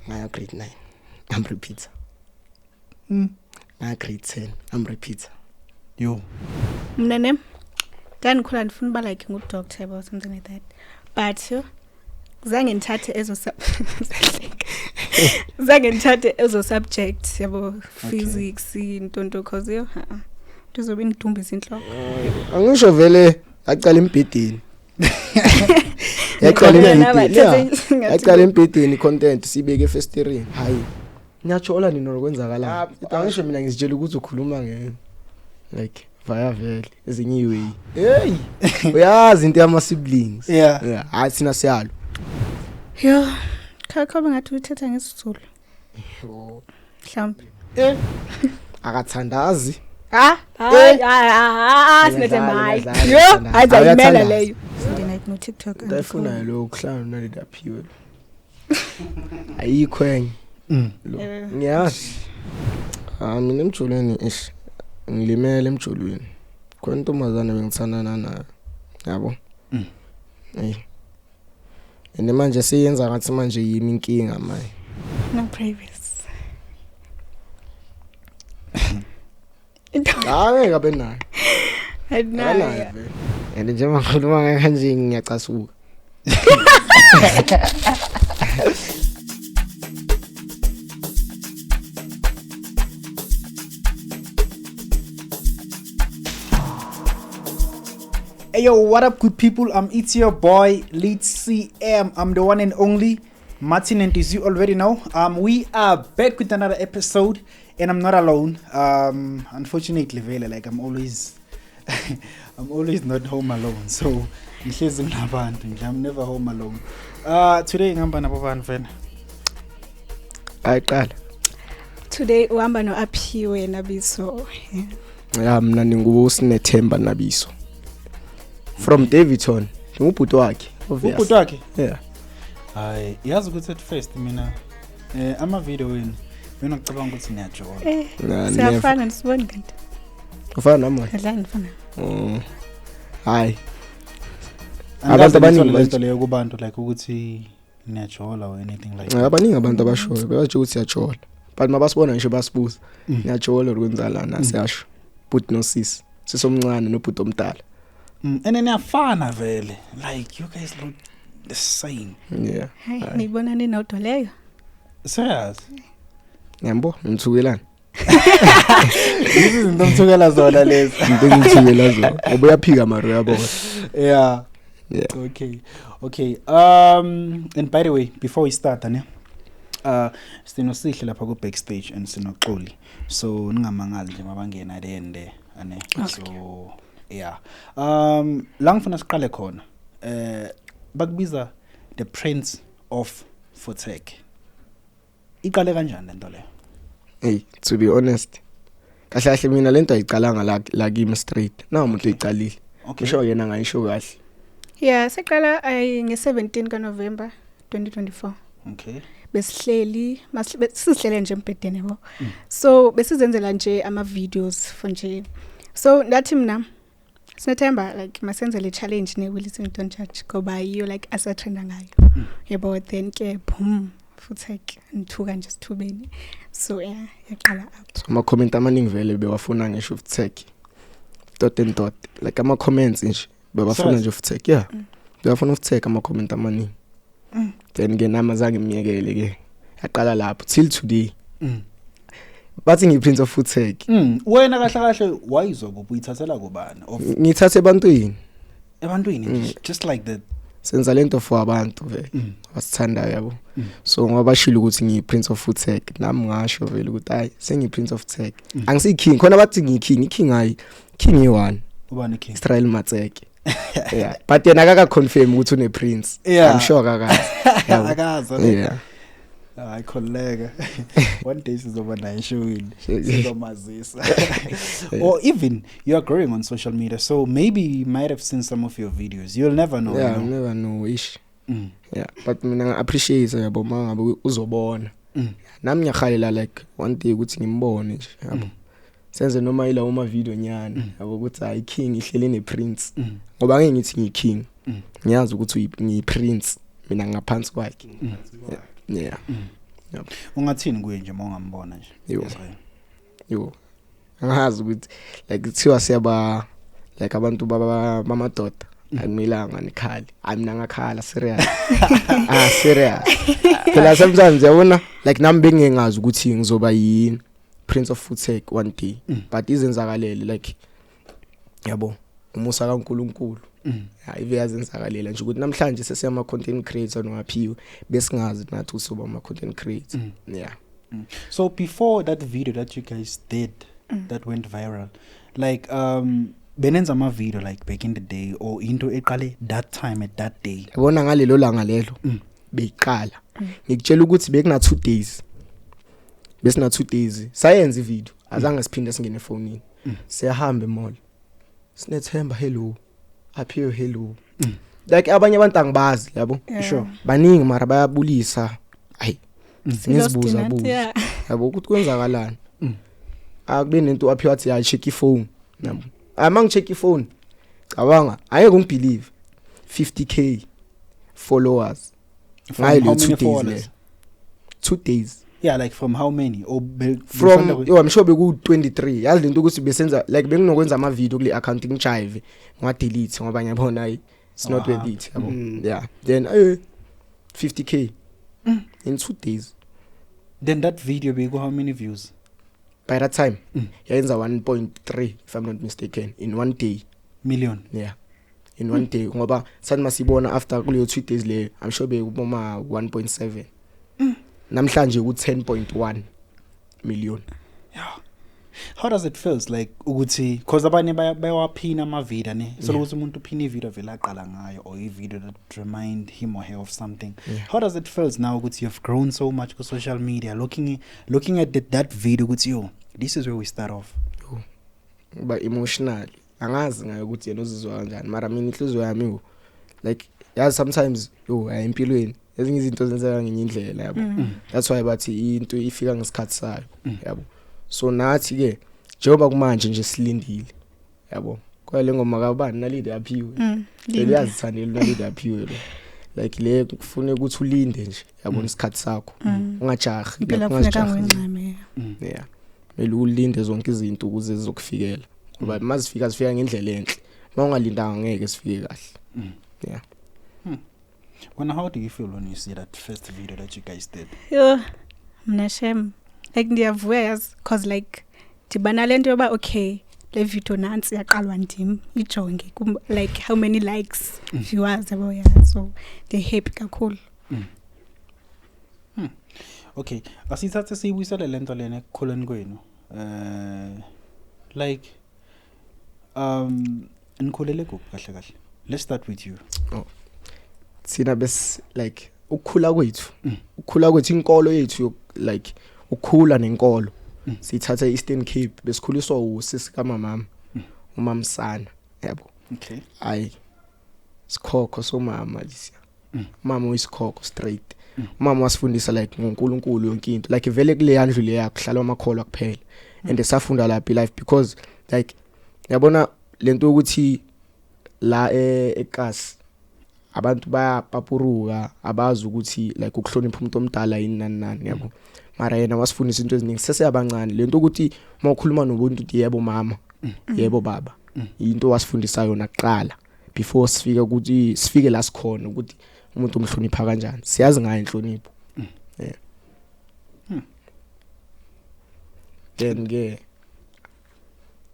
ngaya grade 9 I'm repeater. Ngaya grade 10 I'm repeater. Yo. Mnene ngikhula ndifuna uba like ngudoctor or something like that. But zange ngithathe ezo subjects yabo physics into cause yo ndizobe ngidumbiza inhloko. Angisho vele aqala embhedeni. Yaqala embhedeni content sibeke efestereni. Hayi. Ngiyatshola nini nokwenzakala. Angisho mina ngizitshela ukuthi ukhuluma like via vele ezinye iway. Hey. Uyazi into yama siblings. Yeah. Hayi sina siyalo. Yo. Khakhoba ngathi uthetha ngesizulu. Mhlawumbe. Akathandazi. Sinethe mayi. Yo, ayimela leyo. Sindina no TikTok. Ndayifuna lo kuhlala nali daphiwe. Ayikho enye. Ngiyazi. Mina emjolweni ngilimele emjolweni. Khona intombazana bengithandana nayo. Yabo? And manje seyenza ngathi manje yimi inkinga manje. No previous. Hayi ngabe nayo. Ayinayo. And nje mangikhuluma kanje ngiyacasuka. Hey yo, what up good people? It's your boy Lead CM. I'm the one and only Martin, and as you already know, we are back with another episode, and I'm not alone. Unfortunately, Vele, like I'm always not home alone. So I'm never home alone. Today ngihamba nabo bani Vele? Ayiqala. Today uhamba no Aphiwe Nabiso. Ya mina ngusithemba Nabiso. From Davidton, ngubhuti wakhe. Ubhuti wakhe? Yeah. Hayi, yazi ukuthi at first mina ama video wini mina ngicabanga ukuthi niyajola. Siyafana nisibona kanti. Ufana nami. Adlani fana. Hayi. Abantu abaningi lento leyo kubantu like ukuthi niyajola or anything like that. Abaningi abantu abashoyo bayathi ukuthi siyajola. But mabasibona nje basibuza. Niyajola ukwenzalana siyasho. Bhuti nosisi. Sisomncane nobhuti omdala. And then niyafana vele. Like you guys look the same. Yeah. Hayi nibona ninodwa leyo. Serious? Yambo, ngithukelana. Izinto ngithukela zona lezi. Into ngithukela zona. Ngoba uyaphika mara uyabona. Yeah. Okay. And by the way, before we start, sino sihle lapha ku backstage and sinoxoli. So ningamangali nje mabangena there ane. So yeah. La ngifuna siqale khona. Bakubiza the Prince of Fotek. Iqale kanjani lento leyo? Hey, to be honest. Kahle mina lento ayiqalanga la kimi straight. Na umuntu uyiqalile. Ngisho yena ngayisho kahle. Yeah, seqala nge-17 kaNovember 2024. Okay. Besihleli, sisihlele nje embedeni yabo. So besizenzela nje ama videos for nje. So ngathi mina sinethemba like masenzele challenge ne Wilson Don't Judge ngoba you like asa trenda ngayo. Yebo then ke boom Fotek ngithuka nje sithubeni. So yeah, yaqala up. Ama comment amaningi vele bewafuna ngisho Fotek. Dot like ama comments nje bewafuna nje Fotek. Yeah. Bewafuna Fotek ama comment amaningi. Then ke nama zange miyekele ke. Yaqala lapho till today. Bathi ngiPrince of Fotek. Wena kahle wayizwa kuphi uyithathela kubani? Ngithathe Ebantwini just like that. Senza lento for abantu vele. Abasithandayo yabo. So ngoba bashilo ukuthi ngiPrince of Fotek nami ngasho vele ukuthi hayi sengiPrince of Fotek. Angisi king khona bathi ngiking hayi king yi1. Ubani king? Israel Matseke. Yeah. But yena akaka confirm ukuthi une prince. Yeah. I'm sure akakazi. Akaza. Yeah. I colleague. One day sizoba nayo showini. Sizomazisa. Or even you are growing on social media, so maybe you might have seen some of your videos. You'll never know. Yeah, you never know ish. Yeah, but mina appreciate yabo mangabe uzobona. Nami ngiyakhalela like one day ukuthi ngimbone nje yabo. Senze noma ila uma video nyana yabo ukuthi hayi king ihlele ne prince. Ngoba ngeke ngithi ngiking. Ngiyazi ukuthi ngiyiprince mina ngaphansi kwakhe. Yeah. Yep. Ungathini kuye nje mawungambona nje? Yo. Angazi ukuthi like kuthiwa siyaba like abantu bamadoda akumilanga nikhali. Mina ngakhala serious. Serious. Phela sometimes yabona like nami bengingazi ukuthi ngizoba yini Prince of Foodtech one day but izenzakalele like yabo umusa kaNkuluNkulu. Ive yazenzakalela nje ukuthi namhlanje sesiyama content creator nowaphiwe besingazi nathi usoba ama content creator. Yeah. So before that video that you guys did that went viral, like benenza ama video like back in the day or into eqale that time at that day. Yabona ngalelo langa lelo beyiqala. Ngikutshela ukuthi bekuna 2 days. Besina 2 days. Sayenza ivideo azange siphinde singene efonini. Siyahamba emall. Sinethemba hello. Aphiwe hello. Like abanye abantu angibazi yabo. Sure. Baningi mara bayabulisa. Hayi. Ngizibuza. Yabo ukuthi kwenzakalani. Akube nento aphiwa athi ya check iphone. Yabo. Amang check iphone. Cabanga ayeke ungibelieve 50k followers. Ngayilo 2 days. 2 days. Yeah, like from how many? Or from I'm sure beku 23. Yazi lento ukuthi besenza like benginokwenza ama video kule account ngichive ngwa delete ngoba ngiyabona it's not worth it yabo. Yeah. Then 50k in 2 days. Then that video beku how many views? By that time yayenza 1.3 if I'm not mistaken in one day. Million. Yeah. In one day ngoba sathi masibona after kuleyo 2 days le I'm sure bekuboma 1.7. Namhlanje ku 10.1 million. Yeah. How does it feels like ukuthi because abanye bayawaphina ama video ne so ukuthi umuntu uphina ivideo vela aqala ngayo or a video that remind him or her of something. How does it feels now ukuthi you've grown so much on social media looking at that video ukuthi yo this is where we start off. Ba emotional angazi ngayo ukuthi yena uzizwa kanjani mara mina inhliziyo yami like yazi sometimes yo empilweni ezinye izinto zenzeka ngenye indlela yabo. That's why bathi into ifika ngesikhathi sayo yabo. So nathi ke njengoba kumanje nje silindile yabo. Kwale ngoma kabani nalide yaphiwe. Liyazithandela nalide yaphiwe lo. Like le kufune ukuthi ulinde nje yabona isikhathi sakho. Ungajahi ungajahi. Yeah. Mele ulinde zonke izinto ukuze zizokufikela. Ngoba mazifika zifika ngendlela enhle. Mawungalindanga ngeke sifike kahle. Yeah. When how do you feel when you see that first video that you guys did? Yo, mna shame. Like ndiyavuya cause like dibana lento yoba okay le video nansi yaqalwa ndim ijonge like how many likes viewers yabo ya so they happy kakhulu. Okay, asithathe siyibuyisele lento lena ekukhuleni kwenu. Like nikhulele kuphi kahle kahle? Let's start with you. Sina bes like ukukhula kwethu inkolo yethu like ukukhula nenkolo sithatha Eastern Cape besikhuliswa usisi kamama umamsana yabo. Okay. Ayi sikhokho somama lisiya. Mama uyisikhokho straight. Mama wasifundisa like ngoNkulunkulu yonke into like vele kule yandlu le yakuhlala amakholwa kuphela and esafunda lapha life because like yabona lento ukuthi la eKasi abantu bayapapuruka abazi ukuthi like ukuhlonipha umuntu omdala yini nani yabo. Mara yena wasifundisa into eziningi seseyabancane lento ukuthi mawukhuluma nobuntu uthi yebo mama yebo baba into wasifundisa yona kuqala before sifike ukuthi sifike la sikhona ukuthi umuntu umhlonipha kanjani siyazi ngayo inhlonipho. Yeah. Then ke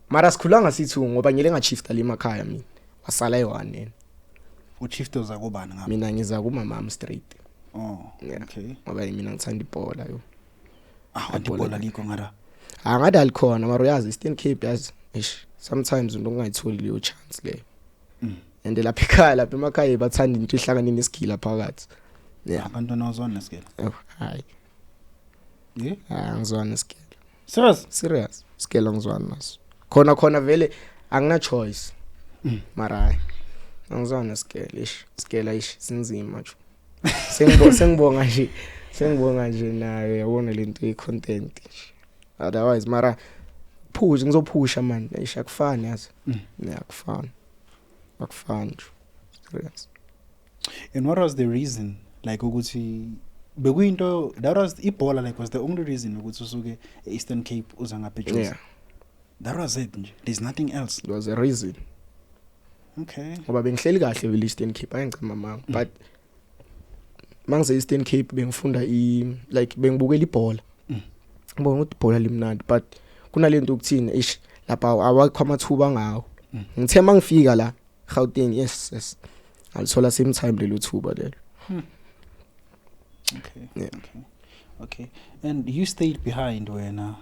mara sikhulanga sithu ngoba ngile ngachifta le emakhaya mina wasala ewane. Uchifto za kubani ngapha? Mina ngiza kumama straight. Oh, yeah. Okay. Ngoba mina ngithanda ibhola yo. Ibhola liko ngara. Ngade alikhona mara uyazi Eastern Cape yazi. Sometimes umuntu ungayitholi leyo chance leyo. And lapha ekhaya lapha emakhaya bathanda into ehlangane nesikila phakathi. Yeah. Abantwana bazwana nesikila. Oh, hayi. Yeah? Ngizwana nesikila. Serious? Sikela ngizwana naso. Khona vele angina choice. Mara ngizwana sikela sinzima nje. Sengibonga nje nayo yabona lento ye-content nje. Otherwise mara ngizophusha man akufani yazi. Akufani. Serious. And what was the reason like ukuthi bekuyinto that was ibhola like was the only reason ukuthi usuke eastern cape uza ngapha eJozi. Yeah, That was it nje, there's nothing else. there was a reason. Okay. Ngoba bengihleli kahle vele Eastern Cape ayengicima mama, but mangise Eastern Cape bengifunda like bengibukela ibhola. Ngibona ukuthi ibhola limnandi, but kunalento ukuthini ish lapha awakho amathuba ngawo. Ngithe mangifika la Gauteng, yes alithola same time lelo thuba lelo. Okay. Yeah. Okay. And you stayed behind when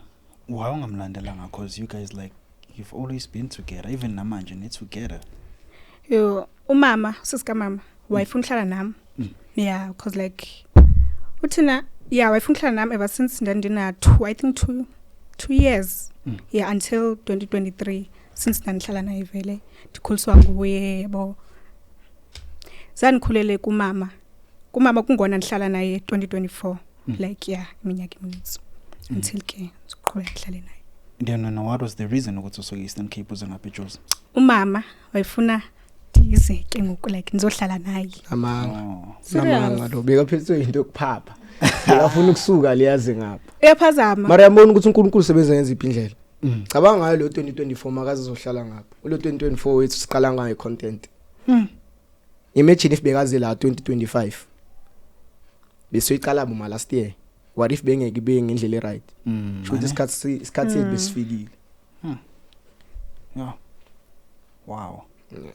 wawungamlandelanga because you guys like you've always been together, even namanje ni together. Yo, umama, sisika mama, wayefuna uhlala nami. Yeah, because like uthina wayefuna uhlala nami ever since ndandina 2 years. Yeah, until 2023 since ndandihlala naye vele. Ndikhuliswa nguye yabo. Zandikhulele kumama. Kumama kungona ndihlala naye 2024. Like iminyaka eminintsi. Until ke siqhubeka ndihlale naye. Then what was the reason ukuthi usuke Eastern Cape uza ngapha eJozi? Umama wayefuna ndize ke ngoku like nizohlala naye. Namanga lo bekaphethwe into yokuphapha. Uyafuna ukusuka liyazi ngapha. Uyaphazama. Mara yabona ukuthi uNkulunkulu sebenza iphi indlela. Cabanga ngayo lo 2024 makaze uzohlala ngapha. Lo 2024 wethu siqala ngayo content. Imagine if bekaze la 2025. Bese iqala buma last year. What if bengeke ibe ngendlela right? Should isikhathi besifikile. Yeah. Wow. Yeah.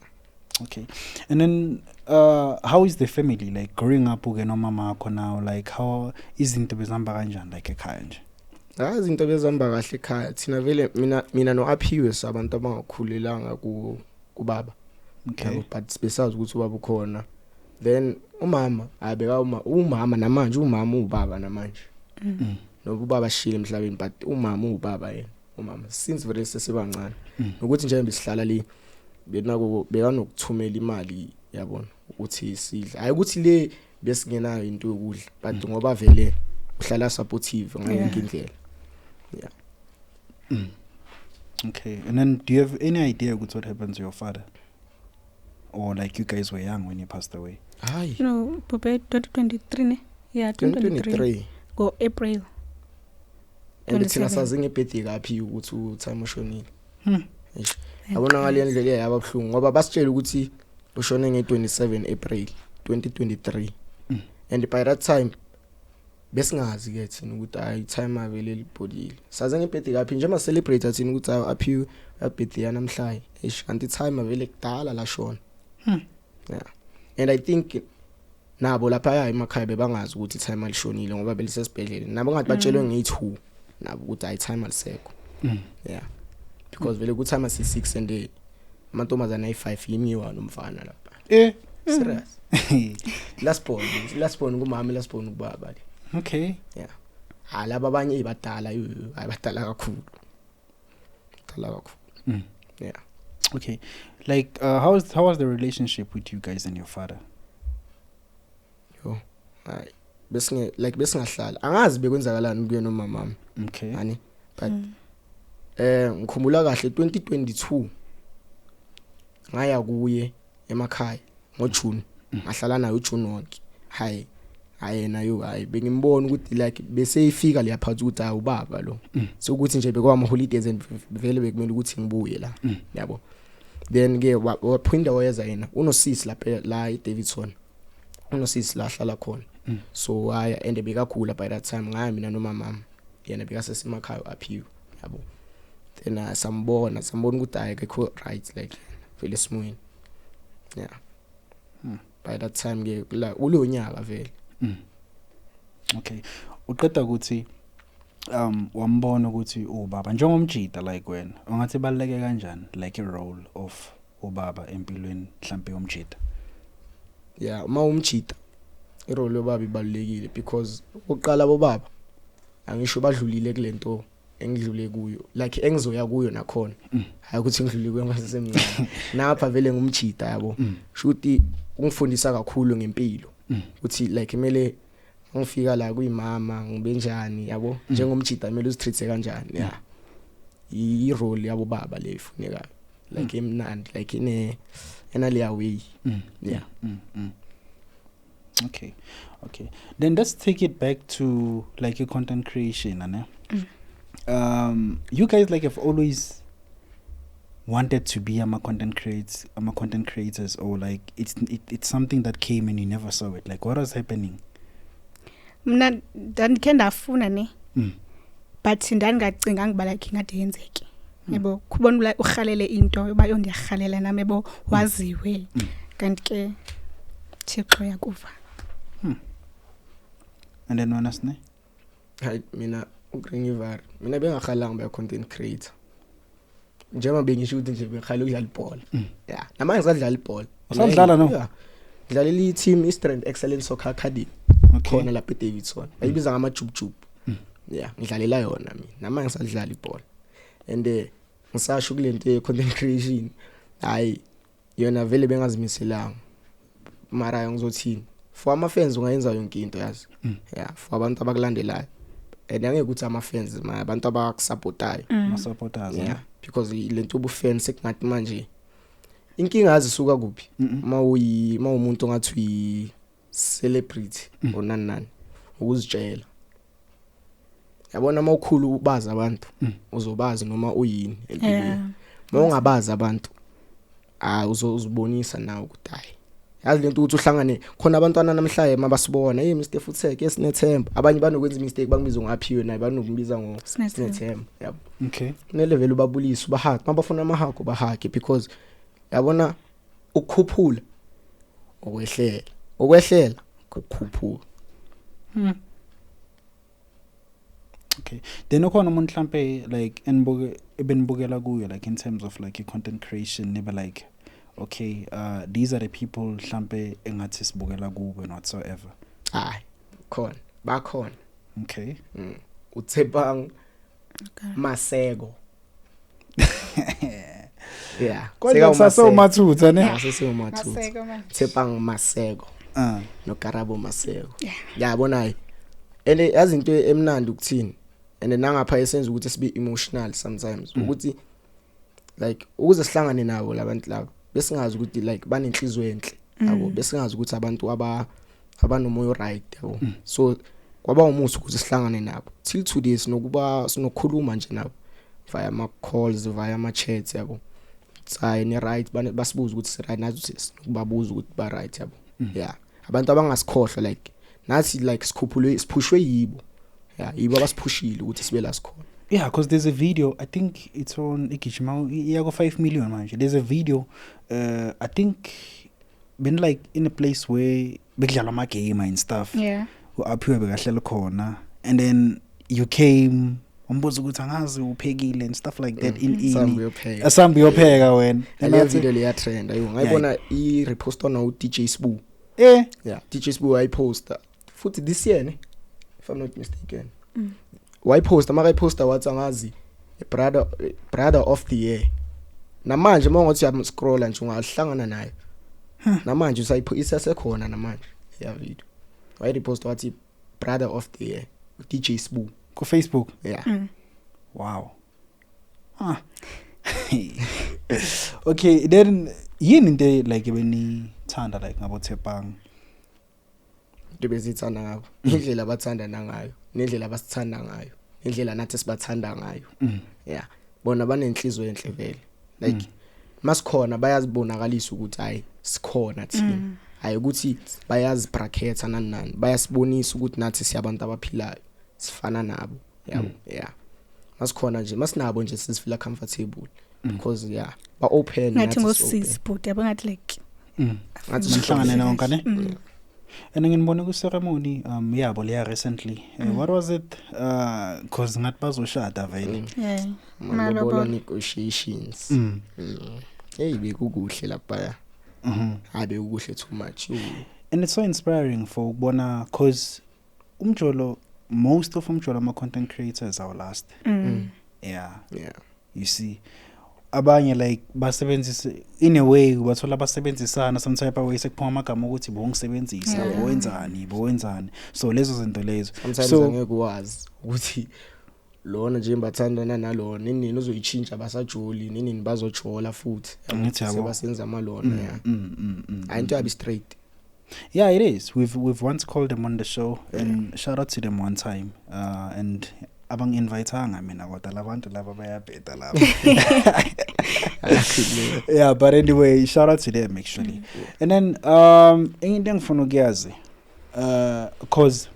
Okay. And then how is the family like growing up uke no mama akho now, like how izinto bezihamba kanjani like ekhaya nje? Izinto bezihamba kahle ekhaya. Thina vele mina no Aphiwe sabantu abangakhulelanga kubaba. Okay. But besazi ukuthi ubaba ukhona. Then umama abeka umama namanje umama ubaba namanje. Noba ubaba shile emhlabeni but umama ubaba yena. Umama since very sesebancane. Ukuthi nje besihlala le bekanokuthumela imali yabona ukuthi sidla. Hayi ukuthi le besingenayo into yokudla but ngoba vele uhlala supportive ngayo indlela. Yeah. Okay. And then do you have any idea what happened to your father? Or like you guys were young when he passed away? Hayi. No, Pope 2023 ne? Yeah, 2023. Go April. And thina sazi ngebirthday kaphi ukuthi uTime ushonile. Yabona ngale ndlela yababhlungu ngoba basitshela ukuthi ushone nge27 April 2023. And by that time besingazi ke thina ukuthi hayi time avele libhodile. Saze ngebirthday kaphi nje ma celebrate thina ukuthi aphiwe birthday yanamhlanje. Kanti time avele kudala la shona. Yeah. And I think nabo lapha emakhaya bebangazi ukuthi time alishonile ngoba belisesibhedlela. Nabo ngathi batshelwe nge2 nabo ukuthi hayi time alisekho. Yeah. Because vele ku time asi6 and amantombazana ay5 yimiwa nomfana lapha. Serious. Last born ngumama last born ubaba le. Okay. Yeah. Laba abanye ibadala ayibadala kakhulu. Badala kakhulu. Yeah. Okay. Like how was the relationship with you guys and your father? Yo. Hayi. Besingahlala. Angazi bekwenzakalani kuye nomama. Okay. Hani? But ngikhumbula kahle 2022 ngaya kuye emakhaya ngoJune. Ngahlala naye uJune wonke. Hayi. Ayena yo hayi bengimbona ukuthi like bese ifika liyaphatha ukuthi hayi ubaba lo. So ukuthi nje bekwama holidays and vele bekumele ukuthi ngibuye la. Yabo. Then ke waphinda wayeza yena unosisi lapha la eDavidson. Unosisi la hlala khona. So haya and bekakhula by that time ngaya mina nomama yena bekasesemakhaya Aphiwe yabo. Then sambona ukuthi hayi akekho right like vele simweni. Yeah. By that time ke la ulonyaka vele. Okay. Uqeda ukuthi wambona ukuthi ubaba njengomjida like wena ungathi baleke kanjani like a role of ubaba empilweni mhlambe yomjida? Yeah, uma umjida irole yobaba ibalekile because uqala bobaba angisho badlulile kulento engidlule kuyo like engizoya kuyo nakhona hayi ukuthi ngidlule kuyo ngasesemncane napha vele ngumjida yabo shuthi ungifundisa kakhulu ngempilo uthi like kumele ngifika la kuyimama ngibe njani yabo njengomjida kumele uzitreat kanjani. Yeah, i role yabo baba le ifunekayo like emnandi like enaliya way. Yeah. Okay. Then let's take it back to like your content creation, Anna. You guys like have always wanted to be content creators, or like it's something that came and you never saw it. Like what was happening? Mna ndandikhe ndafuna ne. But ndangacinga ngoba like ingade yenzeke. Yebo kubona like urhalele into yoba yondiyarhalela nami yebo waziwe. Kanti ke Thixo yakuva. And then one asne? Hayi mina uGreenyvar. Mina bengahalanga ba content creator. Njengoba bengisho ukuthi nje bengikhale ukudlala ibhola. Yeah, namanje ngisadlala ibhola. Usadlala no? Yeah. Ngidlalela i-team Eastern Excellence Soccer Academy. Khona lapha eDavidson. Bayibiza ngamaJubJub. Yeah, ngidlalela yona mina. Namanje ngisadlala ibhola. And ngisasho kulento ye content creation. Hayi yona vele bengazimiselanga. Mara ngizothini? For ama fans ungayenza yonke into yazi. Yeah, for abantu abakulandelayo. And angeke ukuthi ama fans abantu abakusupportayo. Supporters. Yeah, because lento obu fans sekungathi manje inkinga azisuka kuphi? Umuntu ongathi uyi celebrity onanani ukuzitshela. Yabona mawukhulu ubazi abantu uzobazi noma uyini empilweni. Mawungabazi abantu uzobonisa nawe ukuthi hayi yazi lento ukuthi uhlangane khona abantwana namhlanje mabasibona Mr Futheke esinethemba abanye banokwenza mistake bangibiza ngaphiwe naye banokubiza ngo sinethemba yabo. Okay. Kunelevel ubabulisa ubahaki mabafuna amahako bahaki because yabona ukukhuphula okwehlela ukukhuphula. Okay. Then ukhona umuntu mhlambe like ebenibukela kuyo like in terms of like your content creation never like okay these are the people mhlambe engathi sibukela kubo and whatsoever. Hayi khona bakhona. Okay. Uthebang Masego. Yeah. Kodwa sasomathutha ne? Sasomathutha. Thebang Masego. No Karabo Masego. Yabona hayi. Ene yazinto emnandi ukuthini. And nangapha esenza ukuthi sibe emotional sometimes ukuthi like ukuze sihlangane nabo labantu laba besingazi ukuthi like banenhliziyo enhle yabo besingazi ukuthi abantu abanomoya right yabo so kwaba umuthi ukuthi sihlangane nabo till today sinokukhuluma nje nabo via ama calls via ama chats yabo say ne right basibuza ukuthi si right nathi sinokubabuza ukuthi ba right yabo. Yeah, abantu abangasikhohlwa like nathi like siphushwe yibo. Yeah, yibo abasiphushile ukuthi sibe la sikhona. Yeah, because there's a video, I think it's on Igijima, yeah, go 5 million manje. There's a video, I think been like in a place where bekudlala ama game and stuff. Yeah. Uphiwe bekahlela khona and then you came umbuzo ukuthi angazi uphekile and stuff like that in Sambi uyopheka wena. And that video le trend ayo ngayibona I repost on DJ Sbu. Yeah, DJ Sbu I post futhi this year ne if I'm not mistaken. Why post amaka poster wathi angazi brother of the year. Namanje mongothi ya scroll nje ungahlangana naye. Namanje isasekhona namanje ya video. Why repost wathi brother of the year DJ Sbu ku Facebook. Yeah. Wow. Okay, then yini into like beni thanda like ngabo Thebang bezithanda ngabo indlela abathanda ngayo nendlela abasithanda ngayo indlela nathi sibathanda ngayo. Yeah, bona banenhliziyo enhle vele like masikhona bayazibonakalisa ukuthi hayi sikhona thina hayi ukuthi bayazi bracket nani bayasibonisa ukuthi nathi siyabantu abaphilayo sifana nabo yabo. Yeah, masikhona nje masinabo nje sisifila comfortable because yeah ba open nathi ngosisi but yabangathi like ngathi sihlangana nonke ne. And nginibone ku ceremony yabo leya recently. What was it? Cause ngathi bazoshada vele. Yeah. Malobolo negotiations. Hey bekukuhle lapha. Habe ukuhle too much. And it's so inspiring for ukubona cause most of ama content creators are last. Yeah. You see abanye like basebenzisa in a way bathola basebenzisana some type of way sekuphuma amagama ukuthi bongisebenzisa bowenzani so lezo zinto lezo sometimes angeke wazi ukuthi lona nje mbathandana nalona nini uzoyichinja basajoli nini bazojola futhi ngithi yabo basenza amalona ayinto yabi straight Yeah, it is. We've once called them on the show, and shout out to them one time. And abang invitanga mina kodwa labantu laba bayabheda laba. Yeah, but anyway, shout out to them actually. And then into engifuna ukuyazi cause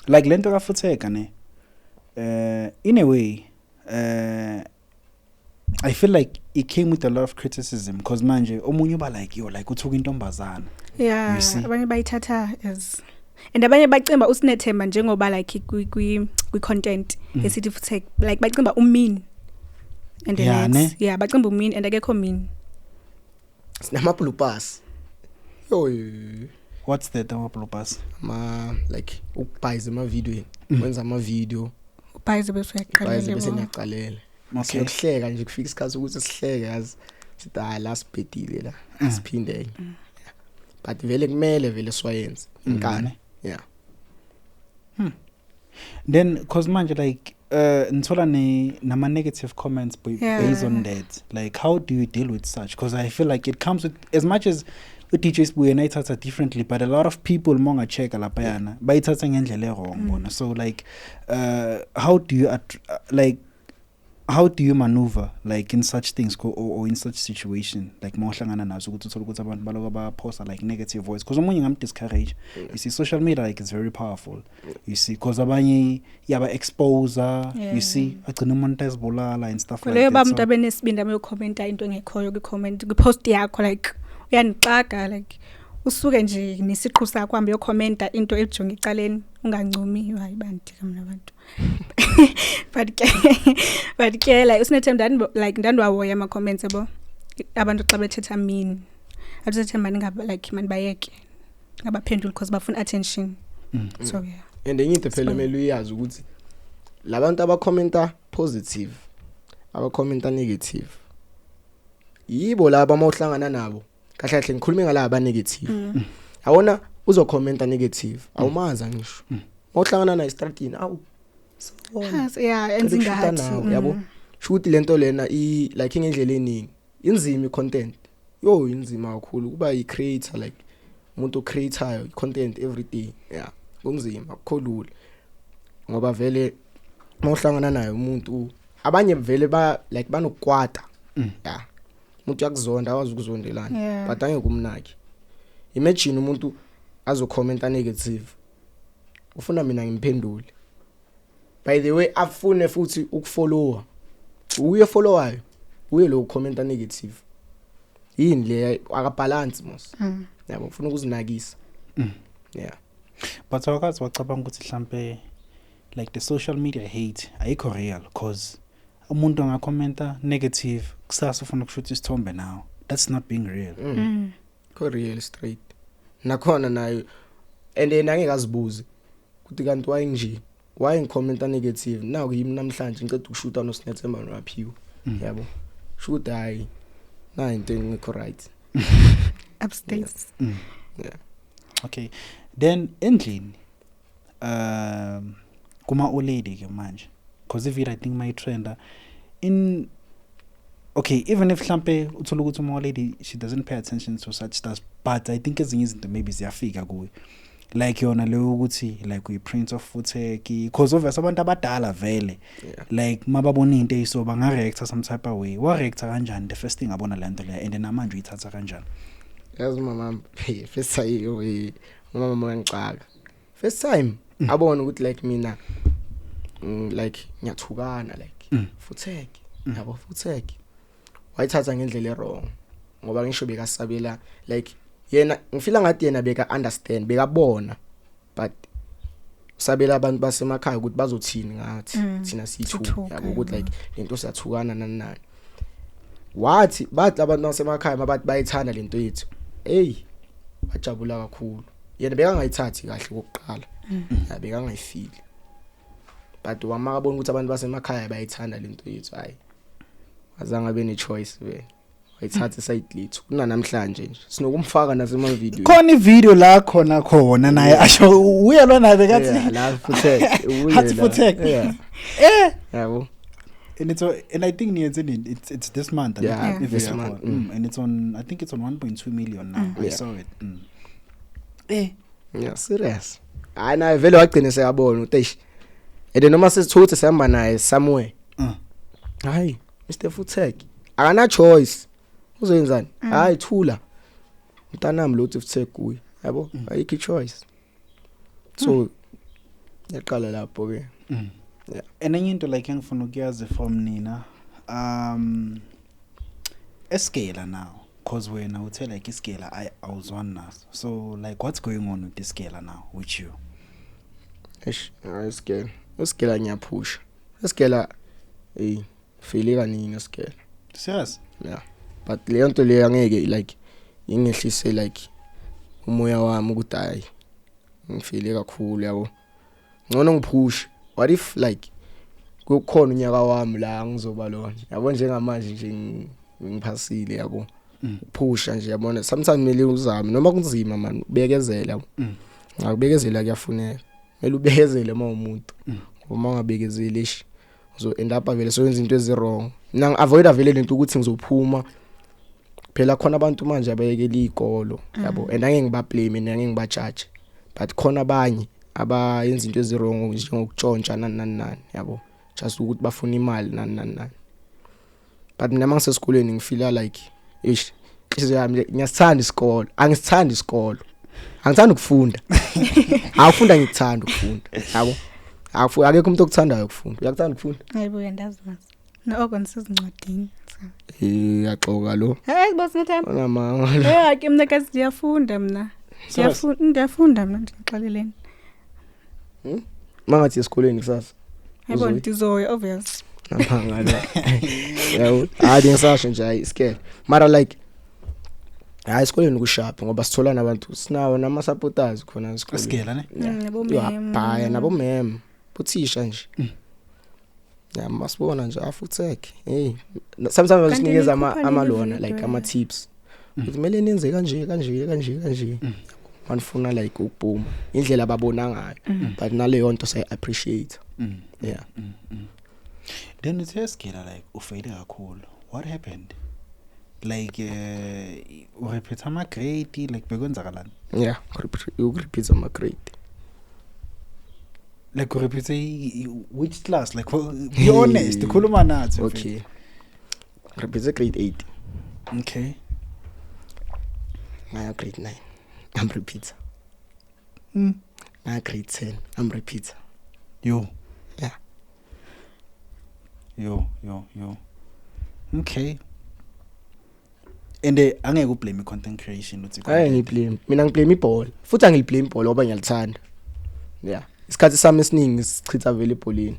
like lento kaFutheka ne in a way I feel like it came with a lot of criticism because manje omunye uba like yo like uthuka intombazana. Yeah, You see? abanye bayithatha as and abanye bacimba uSinethemba njengoba like kwi content esithi futhi like bacimba umean and the Yeah, next ne? yeah bacimba umean and akekho mean. Sinama bloopers. Yo, What's that bloopers? like ukubhayiza ama video, wenza ama video, Ubhayize bese ubhayiza bese uyaqalela. niyaqalela. Okay. Sinokuhleka nje kufika isikhathi ukuthi sihleke yazi sithi hayi la sibhedile la siphinde. But vele kumele vele siwayenze inkani. Yeah. Then cause manje like nithola nama negative comments based on that. Like how do you deal with such? Because I feel like it comes with as much as DJs bayithatha differently, but a lot of people monga check lapayana bayithatha ngendlela wrong bona. So like how do you how do you maneuver like in such things or in such situation like mawuhlangana nazo ukuthi uthola ukuthi abantu baloka ba post like negative voice because omunye ngam discourage. You see social media like it's very powerful. You see because abanye yaba exposer, you see agcina umuntu ezibulala and stuff like Leyo that. bamuntu abenesibindi abe comment into engekhoyo ku comment ku post yakho like uyanixaka like usuke nje nesiqhu sakho hambe yo commenta into ejonga icaleni ungancumi hayi banti kamna abantu. But ke like uSinethemba like ndandwawoya ama comments yabo abantu xa bethetha mean abathemba ngaba like man bayeke ngabaphendula because bafuna attention. So yeah. And enye into phela mele uyazi ukuthi labantu abakhomenta positive abakhomenta negative yibo laba mawuhlangana nabo kahle kahle ngikhuluma ngalaba negative awona uzokhomenta negative awumaza ngisho mawuhlangana na estratini awu yeah enzingathi yabo shoot lento lena like ngendlela eningi inzima icontent yo inzima kakhulu kuba i creator like umuntu creator content every day yeah kunzima akukholula ngoba vele mawuhlangana naye umuntu abanye vele ba like banokukwata yeah umuntu yakuzonda awazi ukuzondelana but angeke kumnaki. Imagine umuntu azokhomenta negative ufuna mina ngimphendule by the way afune futhi ukufollowa uye followayo uye lo commenta negative yini le akabalance mos yabo ufuna ukuzinakisa yeah but awakazi wacabanga ukuthi mhlambe like the social media hate ayikho real cause umuntu angakhomenta negative kusasa ufuna ukushuta isithombe now that's not being real. Ko real straight nakhona nayo and then angeke azibuze ukuthi kanti why nje why ngikhomenta negative naku yimi namhlanje ngicela ukushuta noSinethemba noRaphiwe yabo shoot hayi na into engekho right upstairs. Yeah. Okay, then endlini kuma olady ke manje because if I think my trend in okay even if mhlambe uthola ukuthi uma lady she doesn't pay attention to such stuff but I think ezinye izinto maybe ziyafika kuwe like yona leyo ukuthi like we Prince of Futheka because obviously abantu abadala vele like mababona into eyiso banga react some type of way wa react kanjani the first thing abona lento le and namanje uyithatha kanjani yazi mama first time mama ngicaka first time abona ukuthi like mina like ngiyathukana like Futheka yabo Futheka wayithatha ngendlela wrong ngoba ngisho bekasabela like yena ngifila ngathi yena beka understand bekabona but usabela abantu basemakhaya ukuthi bazothini ngathi thina sithu yabo ukuthi like lento siyathukana nani wathi bathi abantu basemakhaya mabathi bayithanda lento yethu hey wajabula kakhulu yena bekangayithathi kahle kokuqala yabeka ngayifili but wamakabona ukuthi abantu basemakhaya bayithanda lento yethu hayi azange abe ne choice we wayithatha side lethu kuna namhlanje nje sinokumfaka nasema video khona ivideo la khona naye asho uye lona bekathi la Futheka uye Futheka yabo and I think it's this month this month and it's on I think it's on 1.2 million now. I saw it. Yeah, serious. Hayi naye vele wagcina seyabona utesh. Ede noma sesithuthe sihamba naye somewhere. Hayi, Mr Futek. Akana choice. Uzenzani? Hayi thula. Mntanami lo uthi Futek kuye. Yabo? Ayikho choice. So yaqala lapho ke. Yeah. Enye into like engifuna ukuyazi from nina escala now cause wena uthe like iscala I was one naso. So like what's going on with this scala now with you? Scale. Scale ngiyaphusha. Scale feel kaningi scale. Serious? Yeah. But leyo nto leyo angeke like ingehlise like umoya wami ukuthi hayi ngifile kakhulu yabo. Ngcono ngiphushe. What if like kukhona unyaka wami la ngizoba lona. Yabo njengamanje nje ngiphasile yabo. Phusha nje yabona sometimes mele uzame noma kunzima man ubekezela yabo. Ngakubekezela kuyafuneka. Mele ubekezele umuntu. Uma ungabekezeli ish uzo end up vele so yenza into ezirong. Mina avoid vele lento ukuthi ngizophuma. Phela khona abantu manje abayekela izikolo yabo and angeke ngiba blame angeke ngiba judge. But khona abanye abayenza into ezirong njengokutshontsha nani yabo just ukuthi bafuna imali nani. But mina mangisesikoleni ngifila like ish ngiyasithanda isikolo angisithandi isikolo angithanda ukufunda awufunda ngikuthanda ukufunda yabo akekho umuntu okuthandayo ukufunda uyakuthanda ukufunda hayibo yandazi mase no okonisizincwadini yaxoka lo hey boss nethemba ngamanga hey ake mina kasi ngiyafunda mina ngiyafunda mina ngixoleleni mangathi esikoleni kusasa hayibo ndizoya obvious namanga la yabo adi ngisasho nje hayi scale mara like hayi esikoleni kushapha ngoba sithola nabantu sinawo nama supporters khona esikoleni Scale ne nabo mem nabo mem uthisha nje ya masibona nje afutheke hey sometimes basinikeza amalona like ama tips ukuthi kumele nenze kanje manifuna like ukubhuma indlela ababona ngayo but naleyo nto say appreciate yeah then it's scale like ufeyile kakhulu what happened like repeat ama grade like bekwenzakalani yeah repeat ama grade like repeat which class like be honest khuluma nathi okay repeat grade 8 okay my grade 9 I'm repeater my grade 10 I'm repeater yo okay and angeke ublame content creation uthi hayi ngiblame mina ngiblame ibhola futhi angiliblame ibhola ngoba ngiyalithanda yeah isikhathi sami esiningi sichitha vele ebholeni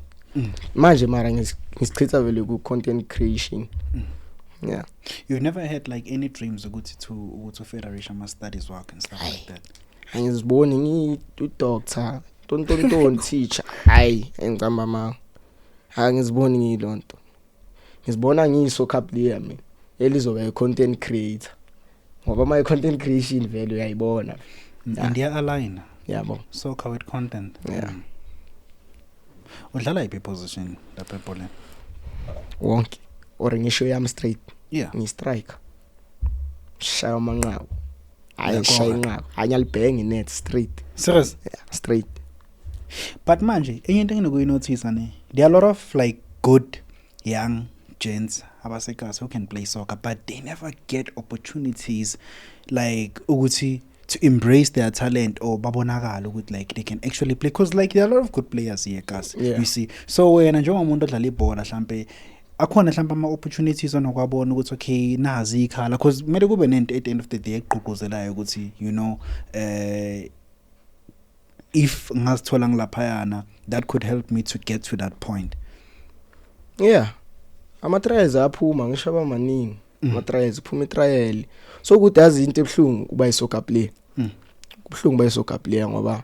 manje mara ngisichitha vele ku content creation yeah you never had like any dreams ukuthi to federation ama studies work and stuff like that angiziboni ngidoctor tonton teacher hayi engicamba ma angiziboni ngilonto ngizibona ngiyiso player mina elizoba content creator ngoba my content creation vele uyayibona India align yabo soccer with content yeah udlala ipi position lapha ebholeni wonke or ngisho yami straight yeah ngi striker shaya amanqawo hayi shaya inqawo anyalibhenga net straight serious yeah straight but manje enye into enginokuyi-notice ne there are a lot of like good young gents abasekhaya who can play soccer but they never get opportunities like ukuthi to embrace their talent or babonakala ukuthi like they can actually play because like there are a lot of good players here guys you see so wena njengomuntu odlala ibhola mhlambe akhona mhlambe ama opportunities onokwabona ukuthi okay nazi ikhala because kumele kube nento at the end of the day egqugquzelayo ukuthi you know if ngazithola ngilaphayana that could help me to get to that point yeah ama trials aphuma ngisho abamaningi ama trials uphuma itrial so ukuthi yazi into ebhlungu kuba isoccer player kubhlungu ba isoccer player ngoba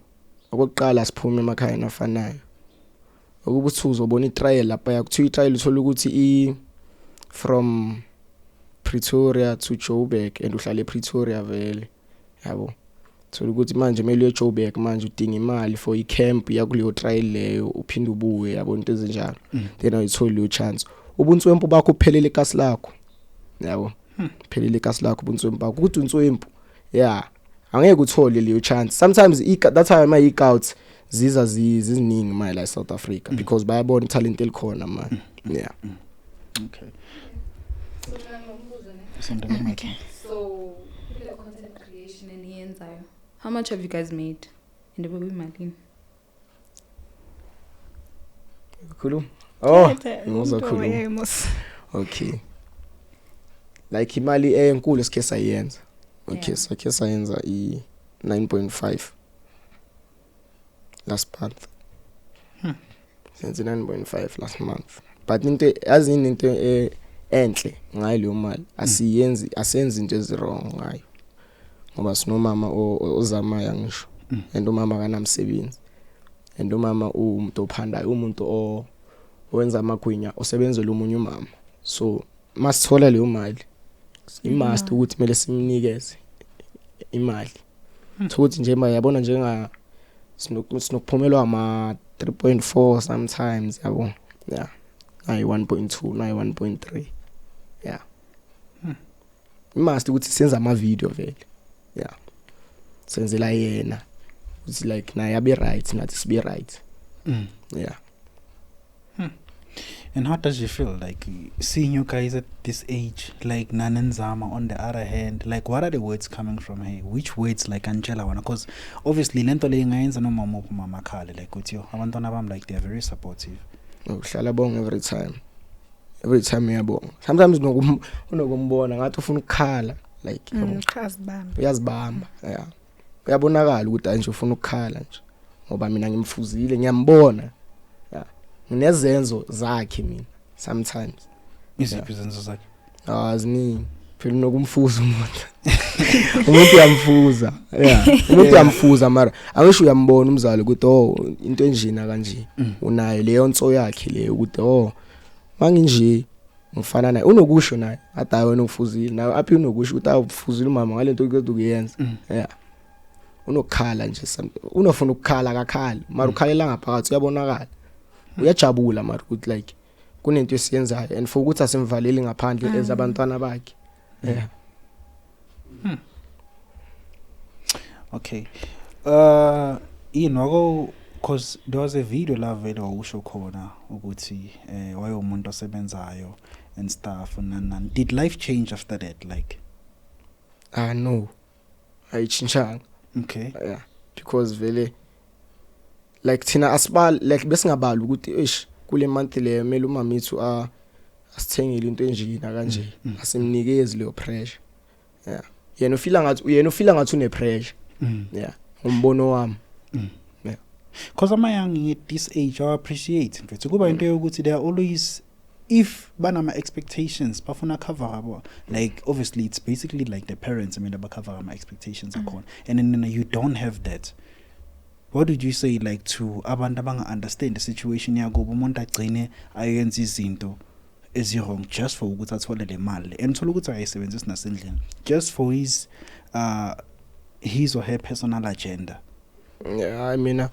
okokuqala siphuma emakhaya nafanayo ukubuthi uzobona itrial lapha yakuthiwa itrial uthola ukuthi from Pretoria to Joburg and uhlala ePretoria vele yabo uthola ukuthi manje kumele uye Joburg manje udinga imali for icamp yakuleyo trial leyo uphinde ubuye yabo into ezinjalo then ayithola iyo chance ubuntswempu bakho uphelele ikasi lakho yabo phelele ikasi lakho ubuntswempu bakho ukuthi untswempu yeah angeke uthole leyo chance. Sometimes that's how my scouts ziza ziziningi my like South Africa because bayabona talent elikhona man. Yeah. Okay. Okay. So the content creation and yenzayo. How much have you guys made in the baby Malin? Khuluma. Oh, Ngozakhuluma. Okay. Like imali enkulu esikhe sayenza. Okay, Yeah. so sayenza 9.5 last month. Since 9.5 last month. But into enhle ngayo leyo mali asenzi into ezirong ngayo. Ngoba sinomama ozamaya ngisho. And umama kanamsebenzi. And umama umuntu ophandayo, umuntu owenza amagwinya osebenzela umunye umama. So masithola leyo mali imust ukuthi kumele simnikeze imali. Ukuthi nje yabona njenga sinokuphumelwa ama 3.4 sometimes yabo. Yeah. Nayi 1.2, nayi 1.3. Yeah. Imust ukuthi senza ama video vele. Yeah. Senzela yena. It's like naye abe right, nathi sibe right. Yeah. And how does you feel like seeing you guys at this age, like Nanenzama on the other hand, like what are the words coming from her? Which words like Angela one? Because obviously lento le ngayenza no mama mama khale like uthi abantwana bam like they are very supportive. Uhlala bonga every time uyabonga. Sometimes unokumbona ngathi ufuna ukukhala like uyazibamba. Yeah. Uyabonakala ukuthi anje ufuna ukukhala nje. Ngoba mina ngimfuzile ngiyambona. Nginezenzo zakhe mina sometimes. Iziphi izenzo zakhe? Azini phela nokumfuza umuntu. Umuntu uyamfuza. Yeah. Umuntu uyamfuza mara angisho uyambona umzali ukuthi into enjina kanje. Unayo leyo nso yakhe leyo ukuthi manginje ngifana naye unokusho naye adayi wena ufuzile nawe aphi unokusho ukuthi awufuzile umama ngalento ukuthi ukuyenza. Yeah. Unokukhala nje unofuna ukukhala akakhali mara ukhalela ngaphakathi uyabonakala. Uyajabula mara ukuthi like kunento esiyenzayo and for ukuthi asimvaleli ngaphandle ezabantwana bakhe. Yeah. Okay. Inwako cause there was a video la vele usho khona ukuthi wayomuntu osebenzayo and stuff and did life change after that like? No. Ayichinchanga. Okay. Yeah. Because vele like thina asibali like besingabali ukuthi kule month le mele umama ethu asithengile into enjina kanje asimnikeze leyo pressure. Yeah. Yena ufila ngathi une pressure. Yeah. Umbono wami. Yeah. Cause am young at this age I appreciate mfethu kuba into yokuthi they are always if banama expectations bafuna cover abo like obviously it's basically like the parents aba cover my expectations akhona and then you don't have that. What did you say like to abantu abanga understand the situation yakuba umuntu agcine ayenza izinto ezirong just for ukuthi athole le mali and thola ukuthi ayisebenzisa nasendlini just for his or her personal agenda? Yeah, I mean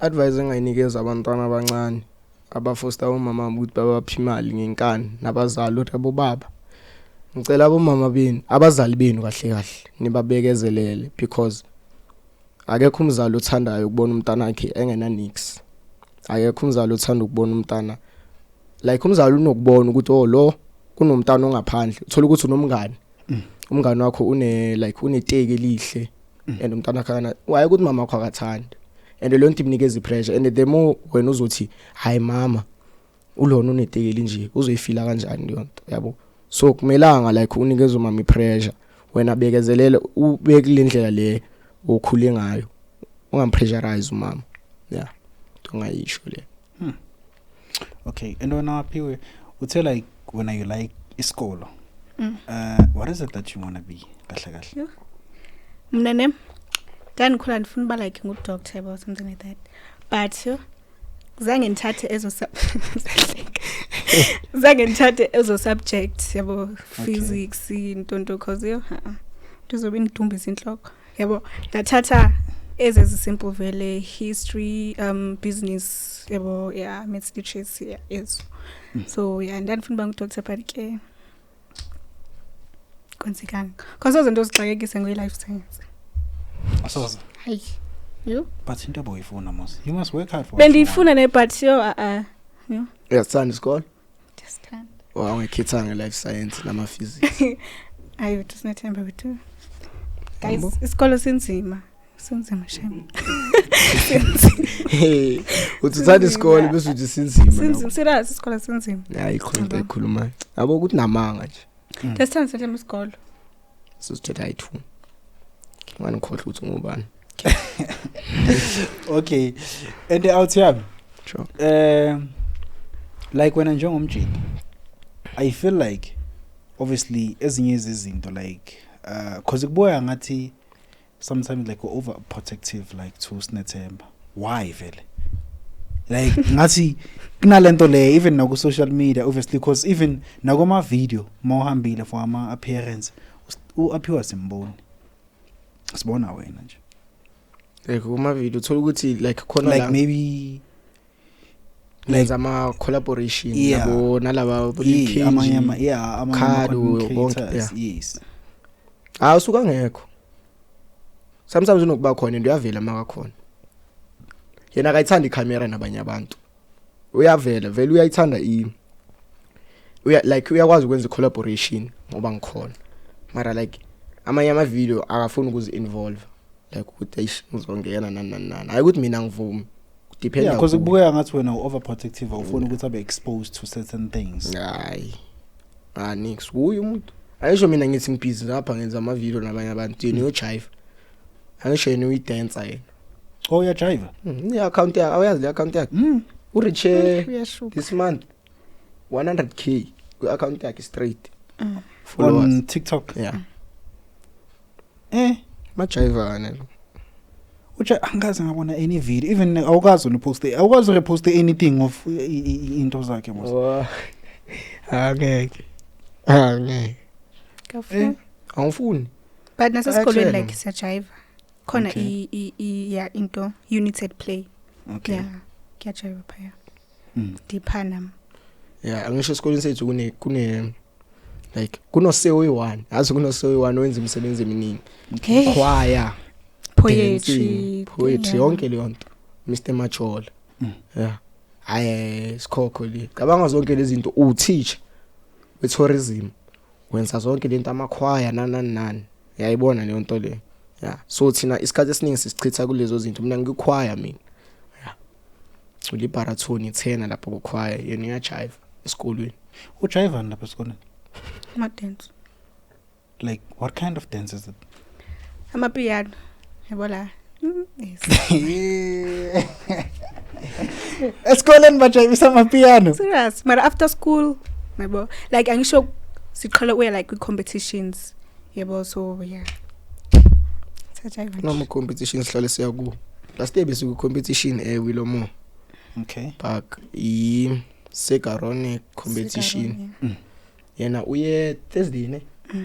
advice engayinikeza abantwana abancane abafosta umama ukuthi babaphi imali ngenkani nabazali ukuthi abobaba ngicela abomama benu abazali benu kahle nibabekezelele because akekho umzali othandayo ukubona umntana wakhe engena nix. Akekho umzali othanda ukubona umntana like umzali unokubona ukuthi lo kunomntana ongaphandle uthola ukuthi unomngane. Umngane wakho uneteke elihle and umntana khana waye ukuthi mama wakho akathanda and lo nto imnikeza ipressure and the more wena uzothi hayi mama ulona uneteke elinje uzoyifila kanjani leyo nto yabo. So kumelanga like unikeza umama ipressure wena bekezelele ubeke indlela le okhule ngayo ungampressurize umama. Yeah. Tungayisho le. Okay, and when aphiwe uthe like when you like isikolo what is it that you want to be kahle? Mina ne ngikhula ngifuna ba like ngudoctor or something like that but zange ngithathe ezo subject yabo physics into cause tuzobe indumbiza inhloko yabo ndathatha as simple vele history business yabo yeah maths literacy yes so yeah and then ngifuna ngudoctor but ke konsekanga cause izinto zixakekise ngoyi life science. Asoza. Hayi. You? But into boyifuna mos. You must work hard for. Bendifuna ne but yo you. Uyathanda isikole? Understand. Awungekhethanga life science nama physics. Ayo tusinathemba bethu. Guys, isikolo sinzima. Sinzima shame. Hey, uthanda isikole bese uthi sinzima. Sinzima, serious isikolo sinzima. Hayi ikhonto ekhuluma. Yabo ukuthi namanga nje. Tesithanda sithemba isikolo. Sizothetha ayi2. Ngani khohle ukuthi ngubani. Okay. And out here. Sure. Like when njengomjini, I feel like obviously ezinye izinto like cause kuboya ngathi sometimes like overprotective like to Snethemba. Why vele? Like ngathi kunalento le even na ku social media obviously cause even na kuma video mohambile for ama appearance uaphiwa simboni. Sibona wena nje. Like kuma video uthola ukuthi like khona like la maybe like ama collaboration yeah. Yabo nalaba ama Khadu, creators yes. Awusuka ngekho. Sometimes unokuba khona into uyavela maka khona. Yena akayithanda icamera nabanye abantu. Uyavela vele uyayithanda like uyakwazi ukwenza collaboration ngoba ngikhona. Mara like amanye ama video akafuni ukuzi involve. Like ukuthi ngizongena nani. Hayi ukuthi mina ngivumi. Depend yeah, because kubuya ngathi wena overprotective awufuni ukuthi abe exposed to certain things. Hayi. Nix uyu umuntu. Ayisho mina ngithi ngibhizi lapha ngenza ama video nabanye abantu yena uyojive. Angisho yena uyidancer yena. Oh ya jive. Ni account yakhe awuyazi le account yakhe. Uriche this month 100k ku account yakhe straight. Followers on TikTok. Yeah. Majive ana. Ucha angaze ngabona any video even awukazi uposte awukazi repost anything of into zakhe boss. Angeke. Kafu. Awufuni. But nasesikolweni like siyajive. Khona yeah into united play. Okay. Yeah. Kiyajive phaya. Diphanam. Yeah, angisho esikoleni sethu kune like kuno sewe1. Azi kuno sewe1 wenza imisebenzi eminingi. Okay. Choir. Poetry yonke leyo nto. Mr Machola. Yeah. Hayi sikhokho le. Cabanga zonke lezi zinto uteach we tourism. Wenza zonke lento amakhwaya nani. Yayibona leyo nto le. Yeah. So thina isikhathi esiningi sisichitha kulezo zinto. Mina ngikhwaya mina. Yeah. Ulibarathoni 10 lapho kukhwaya yena uyajive esikolweni. Ujive lapho esikolweni. Ama dance. Like what kind of dance is it? Ama piano. Yebola. Yes. Esikoleni bajive ama piano. Serious. But after school, yebo. Like angisho siqhala uya like with competitions. Yebo so yeah. Sajive. No competition sihlale siya ku. Last year bese ku competition Willomo. Okay. Park Segarone competition. Yena uye Thursday ne?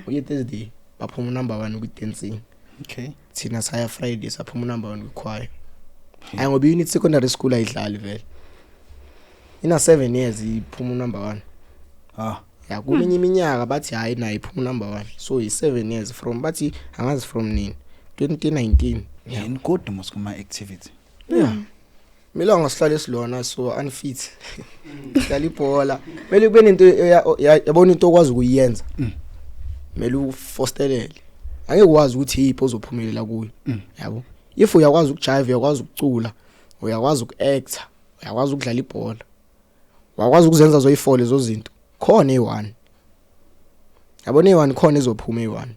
Uye Thursday baphuma number 1 ku dancing. Okay. Thina saya Friday saphuma number 1 ku choir. Hayi ngoba unit secondary school ayidlali vele. Ina 7 years iphuma number 1. Ya kuminye iminyaka bathi hayi nayi iphuma number 1. So i 7 years from bathi angazi from nini 2019. Yeah, in good kuma activity. Yeah. Mina ngasihlala esilona so unfit. Dlala ibhola. Mele kube into yabona into okwazi ukuyenza. Mele ufostelele. Angeke ukwazi ukuthi yipho ozophumelela kuyo. Yabo. If uyakwazi ukujive, uyakwazi ukucula, uyakwazi ukuact, uyakwazi ukudlala ibhola. Wakwazi ukuzenza zoyi4 lezo zinto. Khona e1. Yabona e1 khona izophuma e1.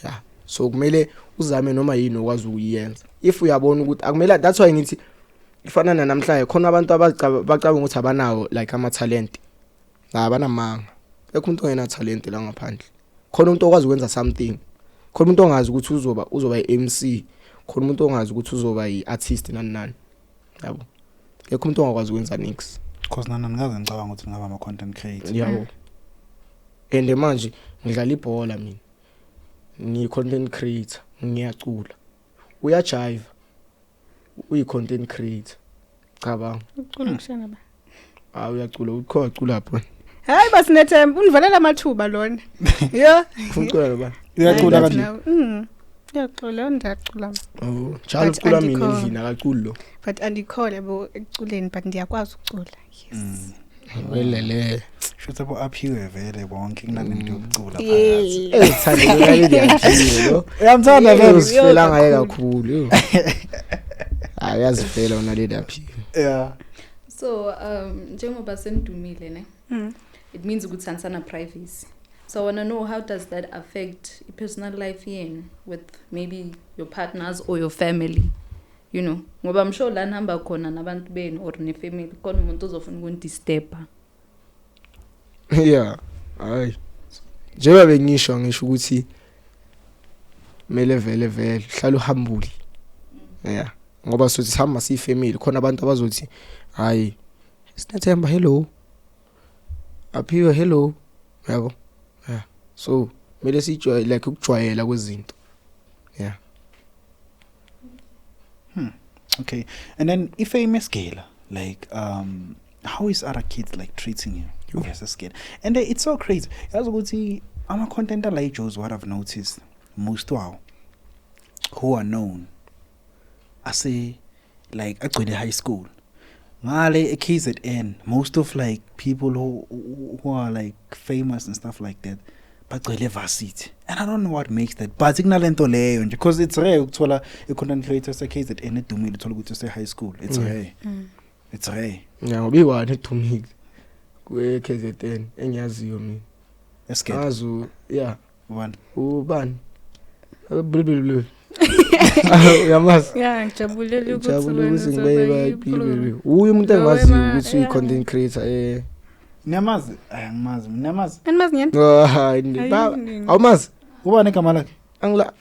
Yeah. So kumele uzame noma yini okwazi ukuyenza. If uyabona ukuthi akumele that's why ngithi ifanana namhlanje khona abantu abacabanga ukuthi abanawo like ama talent. Abanamanga. Ekho umuntu ongena talent la ngaphandle. Khona umuntu okwazi ukwenza something. Khona umuntu ongazi ukuthi uzoba iMC. Khona umuntu ongazi ukuthi uzoba iartist nani. Yabo. Ekho umuntu ongakwazi ukwenza nix. Because nana ngikaze ngicabanga ukuthi ngaba ama content creator. Yabo. Ende manje ngidlala ibhola mina. Ni content creator, ngiyacula. Uyajive. Uyi content creator. Cabanga. Ucula kushana ba. Uyacula ucula lapho. Hayi basinethemba univalela amathuba lona. Yo. Ucula ba. Uyacula kanjani? Ngiyacula ndiyacula. Oh, njalo But ucula mina andikho- endlini akaculo lo. But andikhole yabo eculeni but ndiyakwazi ucula. Yes. Welele. Shutha bo up here vele bonke kunalento yokucula phakathi. Yeah. Ezithandela leli yaphilo lo. Uyamthanda vele. Uzifela ngaye kakhulu. Hayi yazifela wona leli yaphilo. Yeah. So njengoba senidumile ne, Mm. it means ukuthi sanisana privacy. So I want to know, how does that affect your personal life yenu with maybe your partners or your family? You know, ngoba I'm sure la nihamba khona nabantu benu or ne family khona umuntu ozofuna ukundisturba. Yeah. Hayi. Njengoba bengisho ngisho ukuthi mele vele hlala uhambuli. Yeah. Ngoba sothi sihamba siyifamily khona abantu abazothi hayi Sinethemba hello. Aphiwe hello. Yabo. Yeah. So mele sijwayele like ukujwayela kwezinto. Yeah. Okay. And then if famous girl, like how is other kids like treating you as a kid? And it's so crazy. As ukuthi ama content like Joe's, what I've noticed most wow who are known I say like agcwele high school. Ngale KZN, most of like people who are like famous and stuff like that bagcwele varsity. And I don't know what makes that, but ikunalento leyo nje because it's rare ukuthola a content creator se KZN edumile uthola ukuthi use high school. It's rare. It's rare. Yeah, ngoba iwani edumile kwe KZN engiyaziyo mina. Escape. Azu yeah, One. ubani? Blubblub. Uyamazi? Yeah, ngijabulele ukuthi Jabule wena ukuthi uzoba ngibe blubblub. Uyu umuntu engaziyo ukuthi uyi content creator Niyamazi? Angimazi. Niyamazi? Animazi ngiyani? hayi awumazi? Ubani igama lakhe?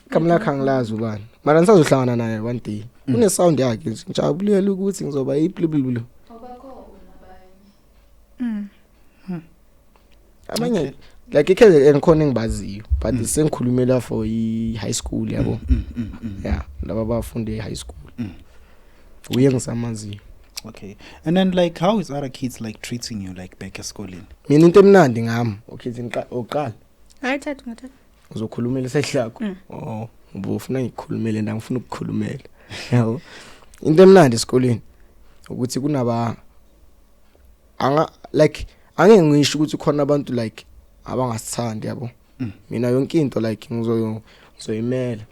Kamla khangilazi ubani. Mara ngisazohlangana naye one day. Une sound yakhe nje. Ngijabulele ukuthi ngizoba iblubblub. Amanye like ikhele khona engibaziyo but sengikhulumela for I high school yabo. Yeah, laba bafunde high school. Uye ngisamaziyo. Okay. And then like how is other kids like treating you like back at school? Mina into emnandi ngami okay oqala Hayi thatha ngathatha. uzokhulumela sehlakho. Oh, ubufuna ngikhulumele ngifuna ukukhulumela. Yabo. Into emnandi esikoleni ukuthi kunaba like angeke ngisho ukuthi khona abantu like abangasithandi yabo. Mina yonke into like ngizoyimela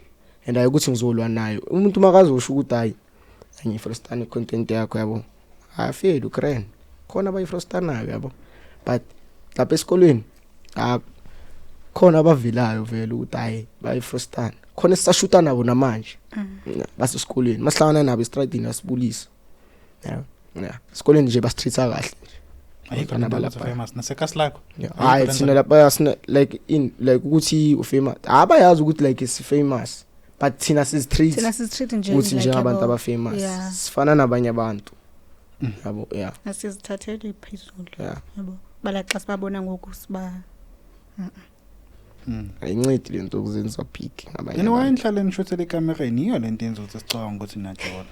and ayi ukuthi ngizolwa nayo. Umuntu makazosho ukuthi hayi angifrustane content yakho yabo. Afeli ukrene. Khona bayifrustanayo yabo. But lapha esikoleni khona abavilayo vele ukuthi hayi bayifrustana. Khona sisashuta nabo namanje. Base esikoleni. Masihlangana nabo estradini asibulisa. Yeah. Yeah. Esikoleni nje basitreata kahle. Ayikho nabalapha famous nasekasi lakho. Hayi thina lapha sina like in like ukuthi ufamous. Abayazi ukuthi like is famous. But thina sizitreat. Thina sizitreat nje ukuthi nje abantu abafamous. Sifana nabanye abantu. Yabo, yeah. Asizithathele phezulu. Yeah. Yabo. Bala xa sibabona ngoku siba Ayincedi lento ukuzenza big ngabanye. Yena wayenhlala nishothele ekamereni iyo lento yenza ukuthi sicabanga ukuthi najola.